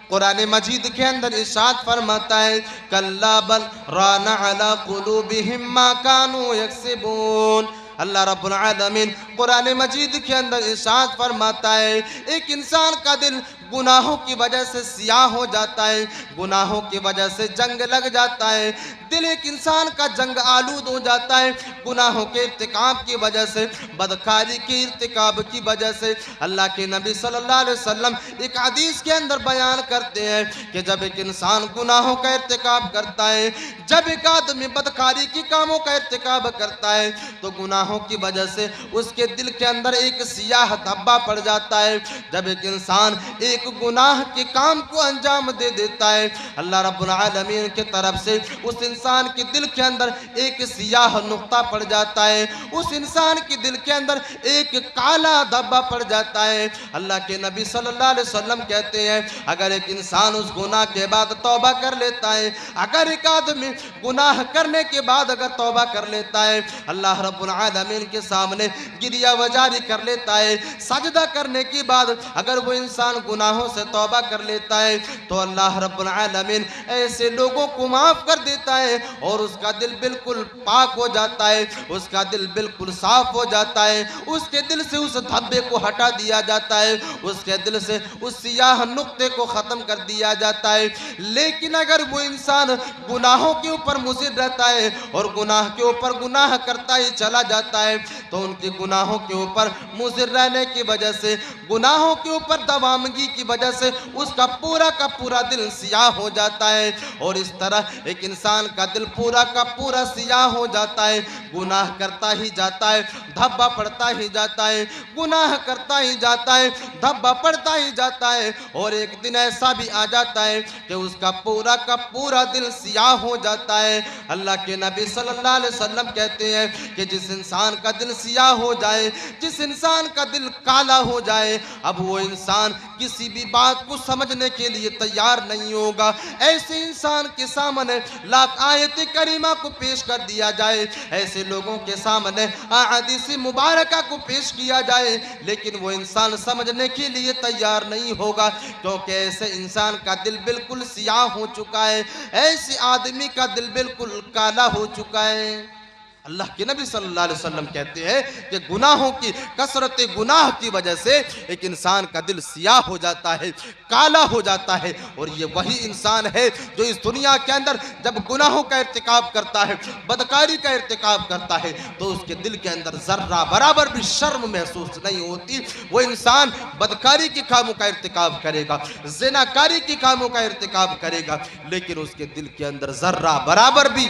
कुरान मजीद के अंदर इरशाद फरमाता है, कल्ला बल राना अला कुलूबिहिम मा कानू यक्सिबून। अल्लाह रब्बुल आलमीन कुरान मजीद के अंदर इरशाद फरमाता है, एक इंसान का दिल गुनाहों की वजह से सियाह हो जाता है, गुनाहों की वजह से जंग लग जाता है, दिल एक इंसान का जंग आलूद हो जाता है, गुनाहों के इर्तिकाब की वजह से, बदकारी के इर्तिकाब की वजह से। अल्लाह के नबी सल्लल्लाहु अलैहि वसल्लम एक हदीस के अंदर बयान करते हैं कि जब एक इंसान गुनाहों का इर्तिकाब करता है, जब एक आदमी बदकारी के कामों का इर्तिकाब करता है, तो गुनाहों की वजह से उसके दिल के अंदर एक सियाह धब्बा पड़ जाता है। जब एक इंसान एक गुनाह के काम को अंजाम दे देता है, अल्लाह रब्बुल आलमीन की तरफ से उस इंसान के दिल के अंदर एक सियाह नुक्ता पड़ जाता है, उस इंसान के दिल के अंदर एक काला धब्बा पड़ जाता है। अल्लाह के नबी सल्लल्लाहु अलैहि वसल्लम कहते हैं, अगर एक इंसान उस गुनाह के बाद तौबा कर लेता है, अगर एक आदमी गुनाह करने के बाद अगर तौबा कर लेता है, अल्लाह रब्बुल आलमीन के सामने गिरिया वजारी कर लेता है, सजदा करने के बाद अगर वो इंसान गुनाहों से तौबा कर लेता है, तो अल्लाह रब्बुल आलमीन ऐसे लोगों को माफ़ कर देता है और उसका दिल बिल्कुल पाक हो जाता है, उसका दिल बिल्कुल साफ हो जाता है, उसके दिल से उस धब्बे को हटा दिया जाता है, उसके दिल से उस सियाह नुक्ते को ख़त्म कर दिया जाता है। लेकिन अगर वो इंसान गुनाहों के ऊपर मुसिर रहता है और गुनाह के ऊपर गुनाह करता ही चला जाता है, तो उनके गुनाहों के ऊपर मुसिर रहने की वजह से, गुनाहों के ऊपर दवामगी की वजह से उसका पूरा का पूरा दिल सियाह हो जाता है, और इस तरह एक इंसान का दिल पूरा का पूरा सियाह हो जाता है, गुनाह करता ही जाता है, धब्बा पड़ता ही जाता है, गुनाह करता ही जाता है, धब्बा पड़ता ही जाता है, और एक दिन ऐसा भी आ जाता है कि उसका पूरा का पूरा दिल सियाह हो जाता है। अल्लाह के नबी सल्लल्लाहु अलैहि वसल्लम कहते हैं कि जिस इंसान का दिल सियाह हो जाए, जिस इंसान का दिल काला हो जाए, अब वो इंसान किसी भी बात को समझने के लिए तैयार नहीं होगा। ऐसे इंसान के सामने लाख आयत करीमा को पेश कर दिया जाए, ऐसे लोगों के सामने अहादीस मुबारका को पेश किया जाए, लेकिन वो इंसान समझने के लिए तैयार नहीं होगा, क्योंकि ऐसे इंसान का दिल बिल्कुल सियाह हो चुका है, ऐसे आदमी का दिल बिल्कुल काला हो चुका है। अल्लाह के नबी सल्लल्लाहु अलैहि वसल्लम कहते हैं कि गुनाहों की कसरत गुनाह की वजह से एक इंसान का दिल सियाह हो जाता है, काला हो जाता है। और ये वही इंसान है जो इस दुनिया के अंदर जब गुनाहों का इर्तिकाब करता है, बदकारी का इर्तिकाब करता है, तो उसके दिल के अंदर जर्रा बराबर भी शर्म महसूस नहीं होती। वो इंसान बदकारी के कामों का इर्तिकाब करेगा, ज़िनाकारी के कामों का इर्तिकाब करेगा, लेकिन उसके दिल के अंदर जर्रा बराबर भी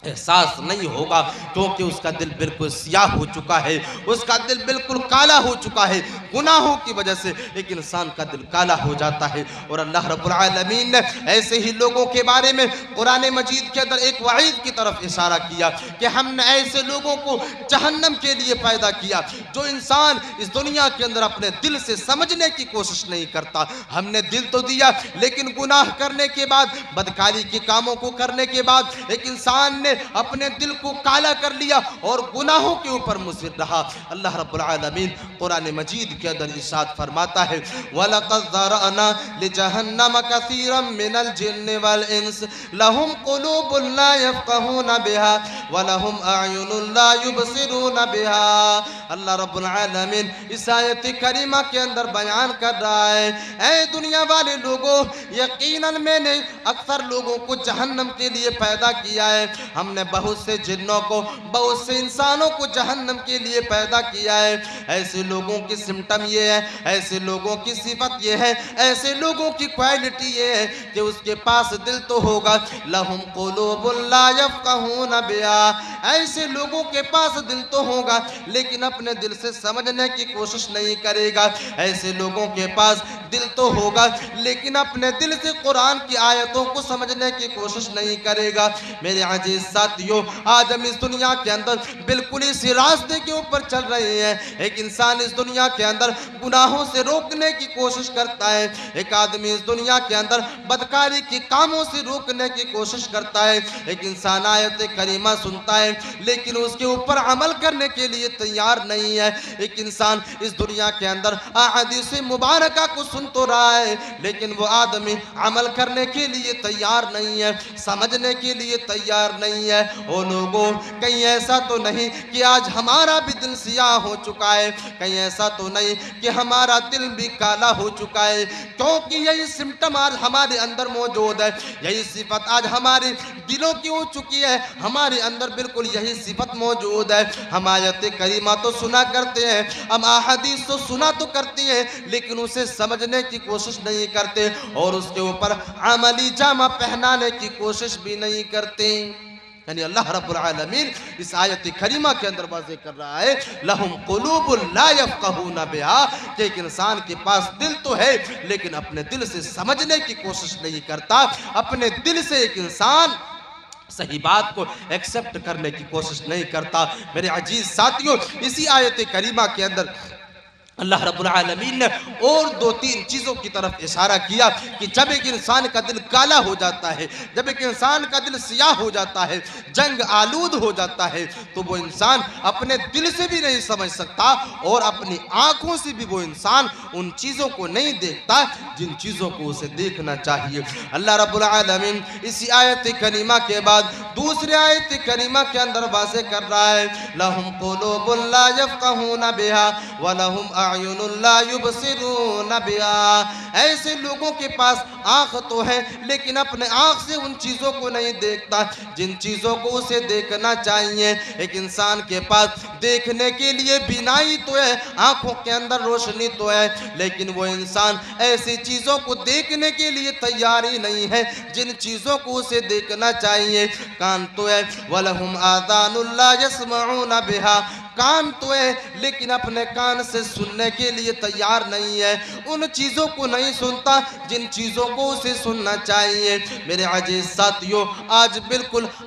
एहसास नहीं होगा, क्योंकि उसका दिल बिल्कुल सियाह हो चुका है, उसका दिल बिल्कुल काला हो चुका है। गुनाहों की वजह से एक इंसान का दिल काला हो जाता है। और अल्लाह रब्बुल आलमीन ने ऐसे ही लोगों के बारे में कुरान मजीद के अंदर एक वईद की तरफ इशारा किया कि हमने ऐसे लोगों को जहन्नम के लिए पैदा किया जो इंसान इस दुनिया के अंदर अपने दिल से समझने की कोशिश नहीं करता। हमने दिल तो दिया, लेकिन गुनाह करने के बाद, बदकारी के कामों को करने के बाद एक इंसान ने अपने दिल को काला कर लिया और गुनाहों के ऊपर मुसिर रहा। अल्लाह रब्बुल आलमीन कुरान मजीद के अंदर इरशाद फरमाता है, वलक़द ज़रअना लिजहन्नम कसीरम मिनल जिन्न वल इंस लहुम क़ुलूबुन ला यफ़क़हूना बिहा व लहुम अयुनुन ला युबसिरूना बिहा। अल्लाह रब्बुल आलमीन इस आयत करीमा के अंदर बयान कर रहा है, ऐ दुनिया वाले लोगों, यकीनन मैंने अक्सर लोगों को जहन्नम के लिए पैदा किया है। हमने बहुत से जिन्नों को, बहुत से इंसानों को जहन्नम के लिए पैदा किया है। ऐसे लोगों की सिम्टम ये है, ऐसे लोगों की सिफत ये है, ऐसे लोगों की क्वालिटी ये है कि उसके पास दिल तो होगा, लहुम क़ुलूबुन ला यफ़क़हूना बिहा, ऐसे लोगों के पास दिल तो होगा लेकिन अपने दिल से समझने की कोशिश नहीं करेगा। ऐसे लोगों के पास दिल तो होगा लेकिन अपने दिल से कुरान की आयतों को समझने की कोशिश नहीं करेगा। मेरे अजीज साथियों, आज हम इस दुनिया के अंदर बिल्कुल इसी रास्ते के ऊपर चल रहे हैं। एक इंसान इस दुनिया के अंदर गुनाहों से रोकने की कोशिश करता है, एक आदमी इस दुनिया के अंदर बदकारी के कामों से रोकने की कोशिश करता है। एक इंसान आयत करीमा सुनता है लेकिन उसके ऊपर अमल करने के लिए तैयार नहीं है। एक इंसान इस दुनिया के अंदर अहादीस मुबारका को सुन तो रहा है लेकिन वो आदमी अमल करने के लिए तैयार नहीं है, समझने के लिए तैयार नहीं है। ओ लोगों, कहीं ऐसा तो नहीं कि आज हमारा भी दिल सियाह हो चुका है, कहीं ऐसा तो नहीं कि हमारा दिल भी काला हो चुका है, क्योंकि यही सिम्टम आज हमारे अंदर मौजूद है, यही सिफत आज हमारे दिलों की हो चुकी है, हमारे अंदर बिल्कुल यही सिफत मौजूद है। हम आयत करीमा तो सुना करते हैं, हम अहादीस तो सुना तो करते हैं, लेकिन उसे समझने की कोशिश नहीं करते और उसके ऊपर अमली जामा पहनाने की कोशिश भी नहीं करते। यानी अल्लाह रब्बुल आलमीन इस आयत करीमा के अंदर वाज़ेह कर रहा है, लहुम क़ुलूबुन ला यफ़क़हूना बिहा, कि एक इंसान के पास दिल तो है लेकिन अपने दिल से समझने की कोशिश नहीं करता। अपने दिल से एक इंसान सही बात को एक्सेप्ट करने की कोशिश नहीं करता। मेरे अजीज साथियों, इसी आयत करीमा के अंदर अल्लाह रब्बुल आलमीन ने और दो तीन चीज़ों की तरफ इशारा किया कि जब एक इंसान का दिल काला हो जाता है, जब एक इंसान का दिल सियाह हो जाता है, जंग आलूद हो जाता है, तो वो इंसान अपने दिल से भी नहीं समझ सकता और अपनी आँखों से भी वो इंसान उन चीज़ों को नहीं देखता जिन चीज़ों को उसे देखना चाहिए। अल्लाह रब्बुल आलमीन इसी आयत करीमा के बाद दूसरे आयत करीमा के अंदर वाज़ेह कर रहा है, लहुम क़ुलूबुन ला यफ़क़हूना बिहा व लहुम अयुनुन ला युबसिरूना बिहा, ऐसे लोगों के पास आँख तो है लेकिन अपने आँख से उन चीज़ों को नहीं देखता जिन चीज़ों को उसे देखना चाहिए। एक इंसान के पास देखने के लिए बीनाई तो है, आँखों के अंदर रोशनी तो है, लेकिन वो इंसान ऐसी चीज़ों को देखने के लिए तैयार ही नहीं है जिन चीज़ों को उसे देखना चाहिए। कान तो है, वलहुम आज़ानुन ला यस्मऊना बिहा, कान तो है लेकिन अपने कान से सुनने के लिए तैयार नहीं है, उन चीज़ों को नहीं सुनता जिन चीज़ों को उसे सुनना चाहिए। मेरे अजीज साथियों,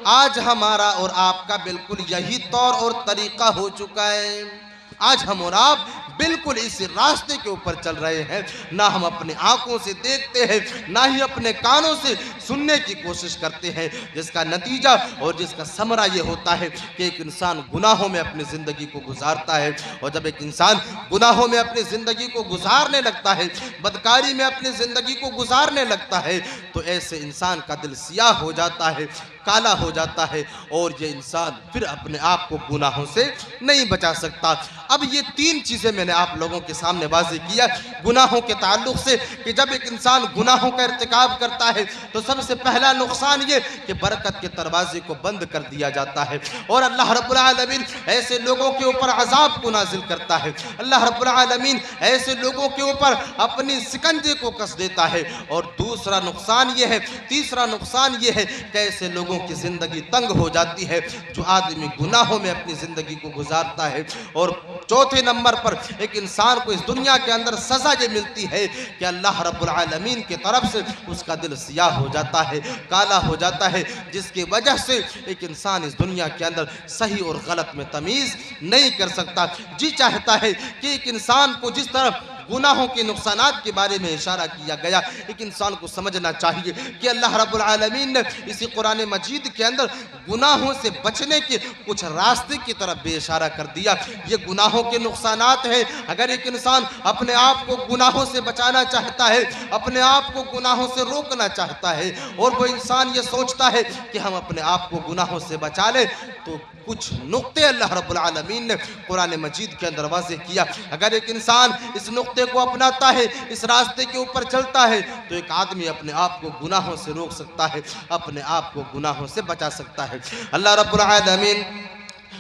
आज हमारा और आपका बिल्कुल यही तौर और तरीका हो चुका है। आज हम और आप बिल्कुल इस रास्ते के ऊपर चल रहे हैं, ना हम अपने आँखों से देखते हैं ना ही अपने कानों से सुनने की कोशिश करते हैं, जिसका नतीजा और जिसका समरा ये होता है कि एक इंसान गुनाहों में अपनी ज़िंदगी को गुजारता है। और जब एक इंसान गुनाहों में अपनी ज़िंदगी को गुजारने लगता है, बदकारी में अपनी ज़िंदगी को गुजारने लगता है, तो ऐसे इंसान का दिल सियाह हो जाता है, काला हो जाता है और ये इंसान फिर अपने आप को गुनाहों से नहीं बचा सकता। अब ये तीन चीज़ें मैंने आप लोगों के सामने वाज़ेह किया गुनाहों के ताल्लुक़ से कि जब एक इंसान गुनाहों का इर्तिकाब करता है तो सबसे पहला नुकसान ये कि बरकत के दरवाजे को बंद कर दिया जाता है और अल्लाह रब्बुल आलमीन ऐसे लोगों के ऊपर अजाब को नाजिल करता है। अल्लाह रब्बुल आलमीन ऐसे लोगों के ऊपर अपनी शिकंजे को कस देता है। और दूसरा नुकसान ये है, तीसरा नुकसान ये है कि ऐसे लोगों की ज़िंदगी तंग हो जाती है जो आदमी गुनाहों में अपनी ज़िंदगी को गुजारता है। और चौथे नंबर पर एक इंसान को इस दुनिया के अंदर सज़ा ये मिलती है कि अल्लाह रब्बुल आलमीन की तरफ से उसका दिल सियाह हो जाता है, काला हो जाता है, जिसकी वजह से एक इंसान इस दुनिया के अंदर सही और गलत में तमीज़ नहीं कर सकता। जी चाहता है कि एक इंसान को जिस तरह गुनाहों के नुकसानात के बारे में इशारा किया गया, एक इंसान को समझना चाहिए कि अल्लाह रब्बुल आलमीन ने इसी कुरान मजीद के अंदर गुनाहों से बचने के कुछ रास्ते की तरफ बेइशारा कर दिया। ये गुनाहों के नुकसानात हैं। अगर एक इंसान अपने आप को गुनाहों से बचाना चाहता है, अपने आप को गुनाहों से रोकना चाहता है और वो इंसान ये सोचता है कि हम अपने आप को गुनाहों से बचा लें, तो कुछ नुक्ते अल्लाह रब्बुल आलमीन ने कुरान मजीद के अंदर वाज़ेह किया। अगर एक इंसान इस नुक्ते को अपनाता है, इस रास्ते के ऊपर चलता है, तो एक आदमी अपने आप को गुनाहों से रोक सकता है, अपने आप को गुनाहों से बचा सकता है। अल्लाह रब्बुल आलमीन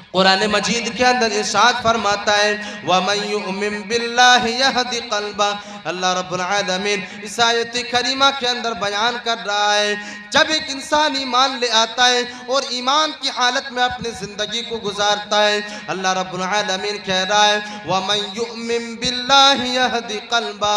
कुरान मजीद के अंदर इरशाद फरमाता है वमन युमिन बिल्लाहि यहदी क़ल्बा। अल्लाह रब्बुल आलमीन इस आयत करीमा के अंदर बयान कर रहा है जब एक इंसान ईमान ले आता है और ईमान की हालत में अपनी ज़िंदगी को गुजारता है, अल्लाह रब्बुल आलमीन कह रहा है वमन युमिन बिल्लाहि यहदी क़ल्बा।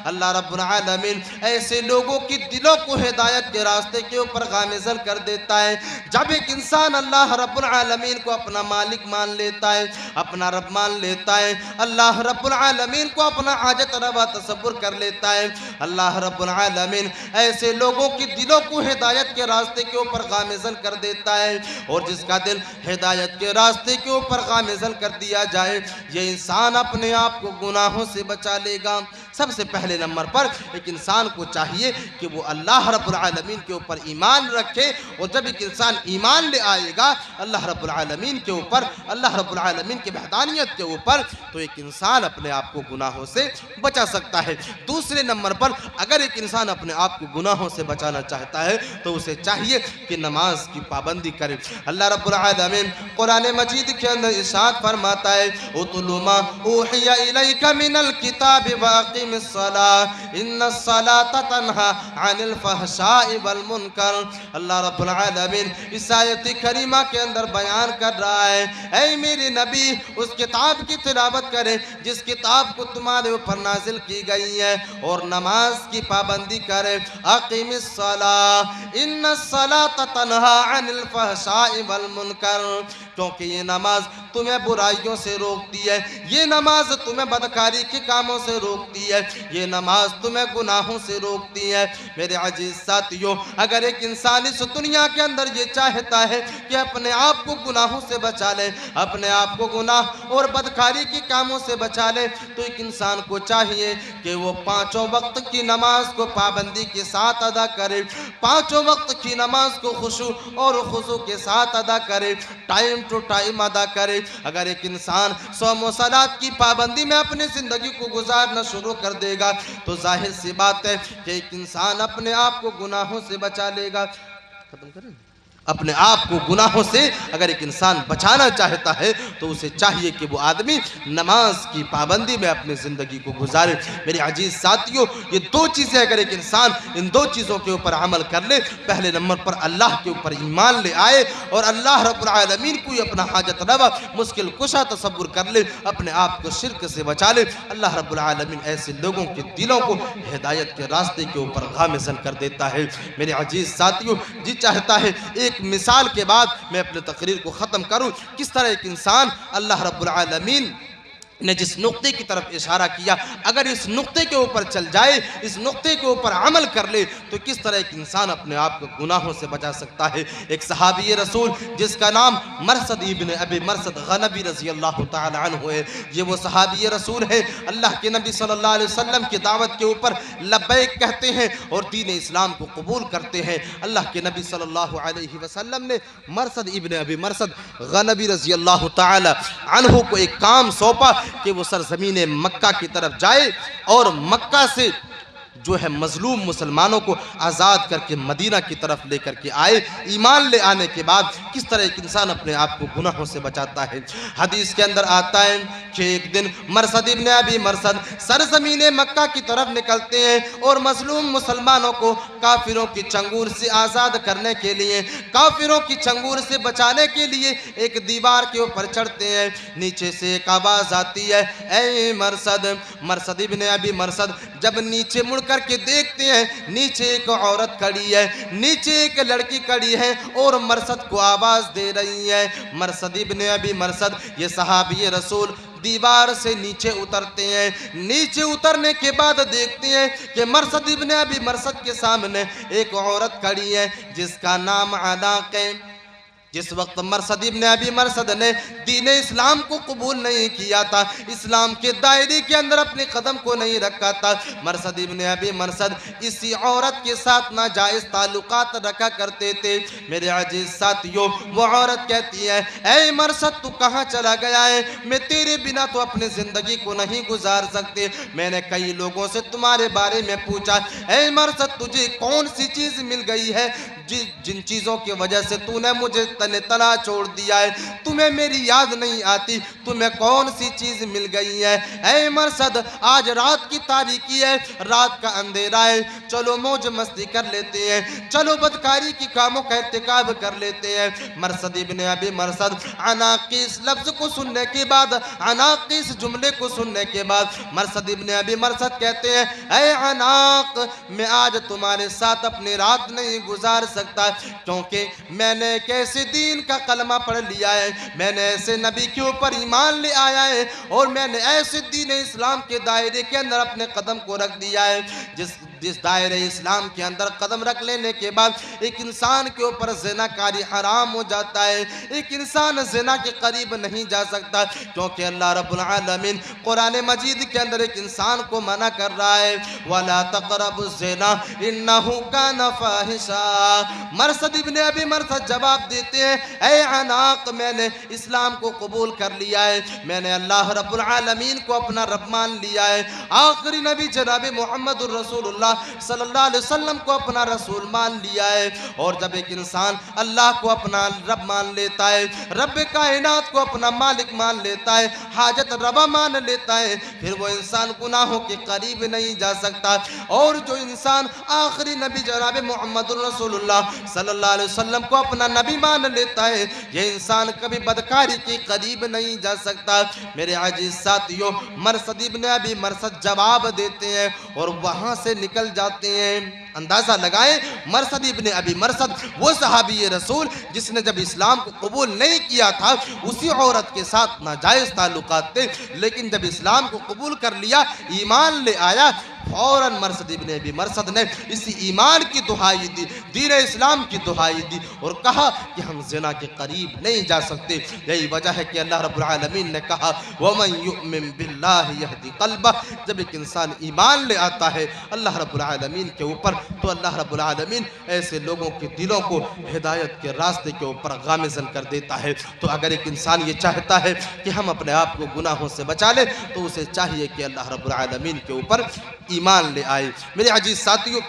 अल्लाह रब्बुल आलमीन ऐसे लोगों की दिलों को हिदायत के रास्ते के ऊपर गामिज़न कर देता है। जब एक इंसान अल्लाह रब्बुल आलमीन को अपना मालिक मान लेता है, अपना रब मान लेता है, अल्लाह रब्बुल आलमीन को अपना हाजत रवा तसव्वुर कर लेता है, अल्लाह रब्बुल आलमीन ऐसे लोगों की दिलों को हिदायत के रास्ते के ऊपर गामिज़न कर देता है। और जिसका दिल हिदायत के रास्ते के ऊपर गामिज़न कर दिया जाए, ये इंसान अपने आप को गुनाहों से बचा लेगा। सबसे पहले नंबर पर एक इंसान को चाहिए कि वो अल्लाह रब्बुल आलमीन के ऊपर ईमान रखे। और जब एक इंसान ईमान ले आएगा अल्लाह रब्बुल आलमीन के ऊपर, अल्लाह रब्बुल आलमीन की वहदानियत के ऊपर, तो एक इंसान अपने आप को गुनाहों से बचा सकता है। दूसरे नंबर पर अगर एक इंसान अपने आप को गुनाहों से बचाना चाहता है तो उसे चाहिए कि नमाज की पाबंदी करे। अल्लाह रब्बुल आलमीन कुरान मजीद के अंदर इरशाद फरमाता है उतलु मा उहिया इलैका मिनल किताबि वाक़िमिस सलाह इन्नस्सलाता तन्हा अनिल फहशाइ वल मुनकर। अल्लाह रब्बुल आलमीन इस आयत करीमा के अंदर बयान कर रहा है ऐ मेरे नबी उस किताब की तिलावत करें जिस किताब को तुम्हारे ऊपर नाजिल की गई है और नमाज की पाबंदी करें। अक़ीमिस सलाह इन्नस्सलाता तन्हा अनिल फहशाइ वल मुनकर। क्योंकि ये नमाज तुम्हें बुराइयों से रोकती है, ये नमाज तुम्हें बदकारी के कामों से रोकती है, ये नमाज तुम्हें गुनाहों से रोकती है। मेरे अजीज साथियों, अगर एक इंसान इस दुनिया के अंदर ये चाहता है कि अपने आप को गुनाहों से बचा ले, अपने आप को गुनाह और बदकारी के कामों से बचा ले, तो एक इंसान को चाहिए कि वो पाँचों वक्त की नमाज को पाबंदी के साथ अदा करे, पाँचों वक्त की नमाज को खुशू और खुशू के साथ अदा करे, टाइम टू टाइम अदा करे। अगर एक इंसान सौम व सलात की पाबंदी में अपनी ज़िंदगी को गुजारना शुरू कर देगा तो जाहिर सी बात है कि एक इंसान अपने आप को गुनाहों से बचा लेगा। खत्म करें। अपने आप को गुनाहों से अगर एक इंसान बचाना चाहता है तो उसे चाहिए कि वो आदमी नमाज की पाबंदी में अपनी ज़िंदगी को गुजारे। मेरे अजीज साथियों, ये दो चीज़ें अगर एक इंसान इन दो चीज़ों के ऊपर अमल कर ले, पहले नंबर पर अल्लाह के ऊपर ईमान ले आए और अल्लाह रब्बुल आलमीन को ही अपना हाजत रवा मुश्किल कुशा तसव्वुर कर ले, अपने आप को शिर्क से बचा ले, अल्लाह रब्बुल आलमीन ऐसे लोगों के दिलों को हिदायत के रास्ते के ऊपर गामिज़न कर देता है। मेरे अजीज साथियों, जी चाहता है एक मिसाल के बाद मैं अपने तकरीर को ख़त्म करूं। किस तरह एक इंसान अल्लाह रब्बुल आलमीन ने जिस नुक्ते की तरफ इशारा किया, अगर इस नुक्ते के ऊपर चल जाए, इस नुक्ते के ऊपर अमल कर ले, तो किस तरह एक इंसान अपने आप को गुनाहों से बचा सकता है। एक सहाबी रसूल जिसका नाम मरसद इब्न अबी मरसद गनवी रज़ी अल्लाह तआला अन्हु है, ये वो सहाबी रसूल है, अल्लाह के नबी सल्लल्लाहु अलैहि वसल्लम की दावत के ऊपर लब्बैक कहते हैं और दीन इस्लाम को कबूल करते हैं। अल्लाह के नबी सल्लल्लाहु अलैहि वसल्लम ने मरसद इब्न अबी मरसद गनवी रज़ी अल्लाह तआला अन्हु को एक काम सौंपा कि वो सरजमीन मक्का की तरफ जाए और मक्का से जो है मजलूम मुसलमानों को आज़ाद करके मदीना की तरफ लेकर के आए। ईमान ले आने के बाद किस तरह एक इंसान अपने आप को गुनाहों से बचाता है। हदीस के अंदर आता है कि एक दिन मरसद इब्न अबी मरसद सरजमीन मक्का की तरफ निकलते हैं और मजलूम मुसलमानों को काफिरों की चंगुल से आज़ाद करने के लिए, काफिरों की चंगुल से बचाने के लिए एक दीवार के ऊपर चढ़ते हैं। नीचे से एक आवाज़ आती है, ऐ मरसद। मरसद इब्न अबी मरसद जब नीचे मुड़ करके देखते हैं, नीचे एक औरत खड़ी है, नीचे एक लड़की खड़ी है और मरसद को आवाज़ दे रही है। मरसद इब्न अबी मरसद ये सहाबी रसूल दीवार से नीचे उतरते हैं। नीचे उतरने के बाद देखते हैं कि मरसद इब्न अबी मरसद के सामने एक औरत खड़ी है जिसका नाम अनाक है। जिस वक्त मरसद इब्न अबी मरसद ने दीन इस्लाम को कबूल नहीं किया था, इस्लाम के दायरे के अंदर अपने कदम को नहीं रखा था, मरसद इब्न अबी मरसद इसी औरत के साथ नाजायज़ ताल्लुकात रखा करते थे। मेरे अजीज साथियों, वो औरत कहती है, ऐ मरसद तू कहाँ चला गया है? मैं तेरे बिना तो अपनी ज़िंदगी को नहीं गुजार सकते। मैंने कई लोगों से तुम्हारे बारे में पूछा, ऐ मरसद तुझे कौन सी चीज़ मिल गई है जिन चीज़ों की वजह से तूने मुझे तने तना छोड़ दिया है? तुम्हें मेरी याद नहीं आती? तुम्हें कौन सी चीज़ मिल गई है? ऐ मरसद आज रात की तारीकी है, रात का अंधेरा है, चलो मौज मस्ती कर लेते हैं, चलो बदकारी की कामों का इर्तिकाब कर लेते हैं। मरसद इब्न अबी मरसद अनाकिस लफ्ज़ को सुनने के बाद, अनाकिस जुमले को सुनने के बाद मरसद इब्न अबी मरसद कहते हैं, ऐ अनाक मैं आज तुम्हारे साथ अपनी रात नहीं गुजार सकता, क्योंकि मैंने एक ऐसे दीन का कलमा पढ़ लिया है, मैंने ऐसे नबी के ऊपर ईमान ले आया है और मैंने ऐसे दीन इस्लाम के दायरे के अंदर अपने कदम को रख दिया है जिस दायरे इस्लाम के अंदर कदम रख लेने के बाद एक इंसान के ऊपर ज़िनाकारी हराम हो जाता है। एक इंसान ज़िना के करीब नहीं जा सकता, क्योंकि अल्लाह रब्बुल आलमीन कुरान मजीद के अंदर एक इंसान को मना कर रहा है, वला तक़रबुज़ ज़िना इन्नहु कान फ़ाहिशा। मरसद इब्न अबी मरसद जवाब देते हैं, ऐ अनाक मैंने इस्लाम को कबूल कर लिया है, मैंने अल्लाह रब्बुल आलमीन को अपना रब मान लिया है, आखिरी नबी जनाब मुहम्मदुर रसूलुल्लाह सल्लल्लाहु अलैहि वसल्लम को अपना रसूल मान लिया है। और जब एक इंसान अल्लाह को अपना रब मान लेता है, रब कायनात को अपना मालिक मान लेता है, हाजत रवा मान लेता है, फिर वो इंसान गुनाहों के करीब नहीं जा सकता। और जो इंसान आखिरी नबी जनाब मुहम्मदुर रसूलुल्लाह सल्लल्लाहु अलैहि वसल्लम को अपना नबी मान लेता है, ये इंसान कभी बदकारी के करीब नहीं जा सकता। मेरे अजीज साथियों, मरसद इब्न अबी मरसद जवाब देते हैं और वहाँ से निकल जाते हैं। अंदाज़ा लगाएं, मरसद इब्न अबी मरसद वो सहाबी रसूल जिसने जब इस्लाम को कबूल नहीं किया था, उसी औरत के साथ नाजायज़ ताल्लुकात थे, लेकिन जब इस्लाम को कबूल कर लिया, ईमान ले आया, फौरन मरसद इब्न अबी मरसद ने इसी ईमान की दुहाई दी, दीन इस्लाम की दुहाई दी और कहा कि हम ज़िना के करीब नहीं जा सकते। यही वजह है कि अल्लाह रब्बुल आलमीन ने कहा, वमन युमिन बिल्लाहि यहदी क़ल्बह। जब एक इंसान ईमान ले आता है अल्लाह रब्बुल आलमीन के ऊपर, तो अल्लाह रब्बुल आलमीन ऐसे लोगों के दिलों को हिदायत के रास्ते के ऊपर गामिज़न कर देता है। तो अगर एक इंसान ये चाहता है कि हम अपने आप को गुनाहों से बचा लें, तो उसे चाहिए कि अल्लाह रब्बुल आलमीन के ऊपर ईमान ले आए। मेरे अजीज साथियों,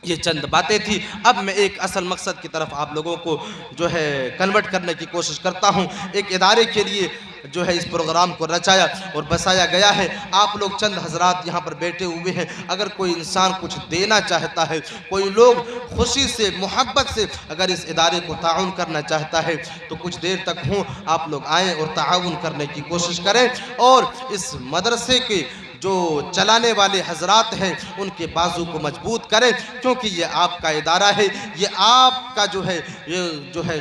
ये चंद बातें थी। अब मैं एक असल मकसद की तरफ आप लोगों को जो है कन्वर्ट करने की कोशिश करता हूँ। एक इदारे के लिए जो है इस प्रोग्राम को रचाया और बसाया गया है। आप लोग चंद हजरात यहाँ पर बैठे हुए हैं, अगर कोई इंसान कुछ देना चाहता है, कोई लोग खुशी से मोहब्बत से अगर इस इदारे को ताउन करना चाहता है, तो कुछ देर तक हों, आप लोग आएँ और ताउन करने की कोशिश करें और इस मदरसे के जो चलाने वाले हजरात हैं उनके बाजू को मजबूत करें, क्योंकि ये आपका इदारा है, ये आपका जो है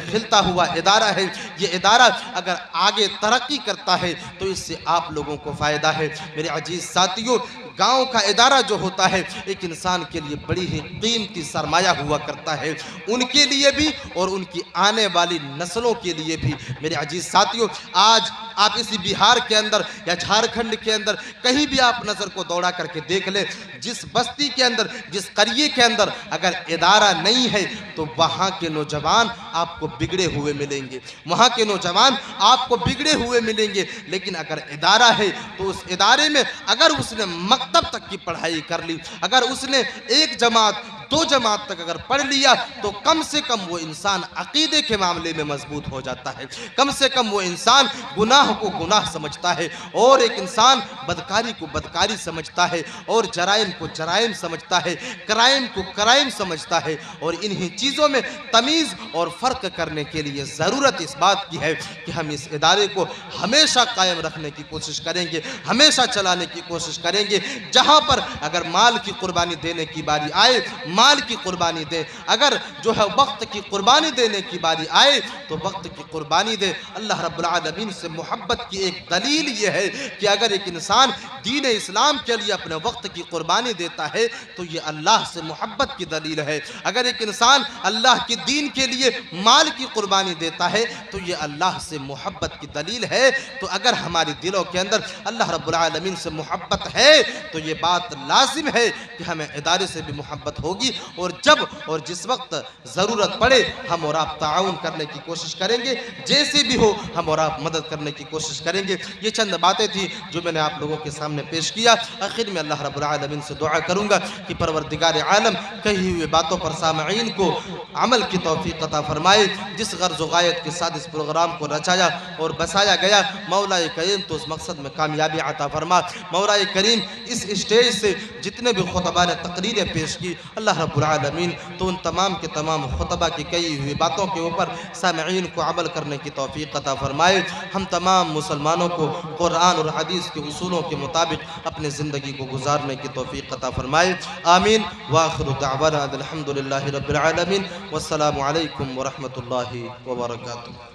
खिलता हुआ इदारा है। ये इदारा अगर आगे तरक्की करता है तो इससे आप लोगों को फ़ायदा है। मेरे अजीज़ साथियों, गांव का इदारा जो होता है एक इंसान के लिए बड़ी ही कीमती सरमाया हुआ करता है, उनके लिए भी और उनकी आने वाली नस्लों के लिए भी। मेरे अजीज साथियों, आज आप इसी बिहार के अंदर या झारखंड के अंदर कहीं भी आप नज़र को दौड़ा करके देख लें, जिस बस्ती के अंदर, जिस करिए के अंदर अगर इदारा नहीं है तो वहाँ के नौजवान आपको बिगड़े हुए मिलेंगे, वहाँ के नौजवान आपको बिगड़े हुए मिलेंगे। लेकिन अगर इदारा है तो उस इदारे में अगर उसने मकतब तक की पढ़ाई कर ली, अगर उसने एक जमात दो जमात तक अगर पढ़ लिया, तो कम से कम वो इंसान अकीदे के मामले में मजबूत हो जाता है, कम से कम वो इंसान गुनाह को गुनाह समझता है, और एक इंसान बदकारी को बदकारी समझता है, और जराइम को जराइम समझता है, क्राइम को क्राइम समझता है। और इन्हीं चीज़ों में तमीज़ और फ़र्क करने के लिए ज़रूरत इस बात की है कि हम इस इदारे को हमेशा कायम रखने की कोशिश करेंगे, हमेशा चलाने की कोशिश करेंगे। जहाँ पर अगर माल की कुर्बानी देने की बारी आए, माल की कुर्बानी दे, अगर जो है वक्त की कुर्बानी देने की बारी आए तो वक्त की कुर्बानी दे। अल्लाह रब्बुल आलमीन से मोहब्बत की एक दलील ये है कि अगर एक इंसान दीन इस्लाम के लिए अपने वक्त की कुर्बानी देता है तो ये अल्लाह से मोहब्बत की दलील है। अगर एक इंसान अल्लाह के दीन के लिए माल की कुर्बानी देता है तो ये अल्लाह से मोहब्बत की दलील है। तो अगर हमारे दिलों के अंदर अल्लाह रब्बुल आलमीन से मोहब्बत है तो ये बात लाजिम है कि हमें इदारे से भी मोहब्बत होगी, और जब और जिस वक्त ज़रूरत पड़े हम और आप ताउन करने की कोशिश करेंगे, जैसे भी हो हम और आप मदद करने की कोशिश करेंगे। ये चंद बातें थी जो मैंने आप लोगों के सामने पेश किया। आखिर में अल्लाह रब्बुल आलमीन से दुआ करूँगा कि परवरदिगार आलम कही हुई बातों पर सामईन को अमल की तौफीक अता फरमाए। जिस गर्ज़ गायत के साथ इस प्रोग्राम को रचाया और बसाया गया, मौलाए करीम तो उस मकसद में कामयाबी अता फरमा। मौलाए करीम इस स्टेज से जितने भी खुतबा ने तकरीरें पेश की, अल्लाह रब्बुल आलमीन तो उन तमाम के तमाम खुतबा की कही हुई बातों के ऊपर सामईन को अमल करने की तौफीक अता फरमाए। हम तमाम मुसलमानों को कुरान और हदीस के उसूलों के मुताबिक अपनी ज़िंदगी को गुजारने की तौफीक अता फरमाए। आमीन। व आखिरु दअवाना अल्हम्दुलिल्लाहि रब्बिल आलमीन। वस्सलामु अलैकुम व रहमतुल्लाहि व बरकातुहू।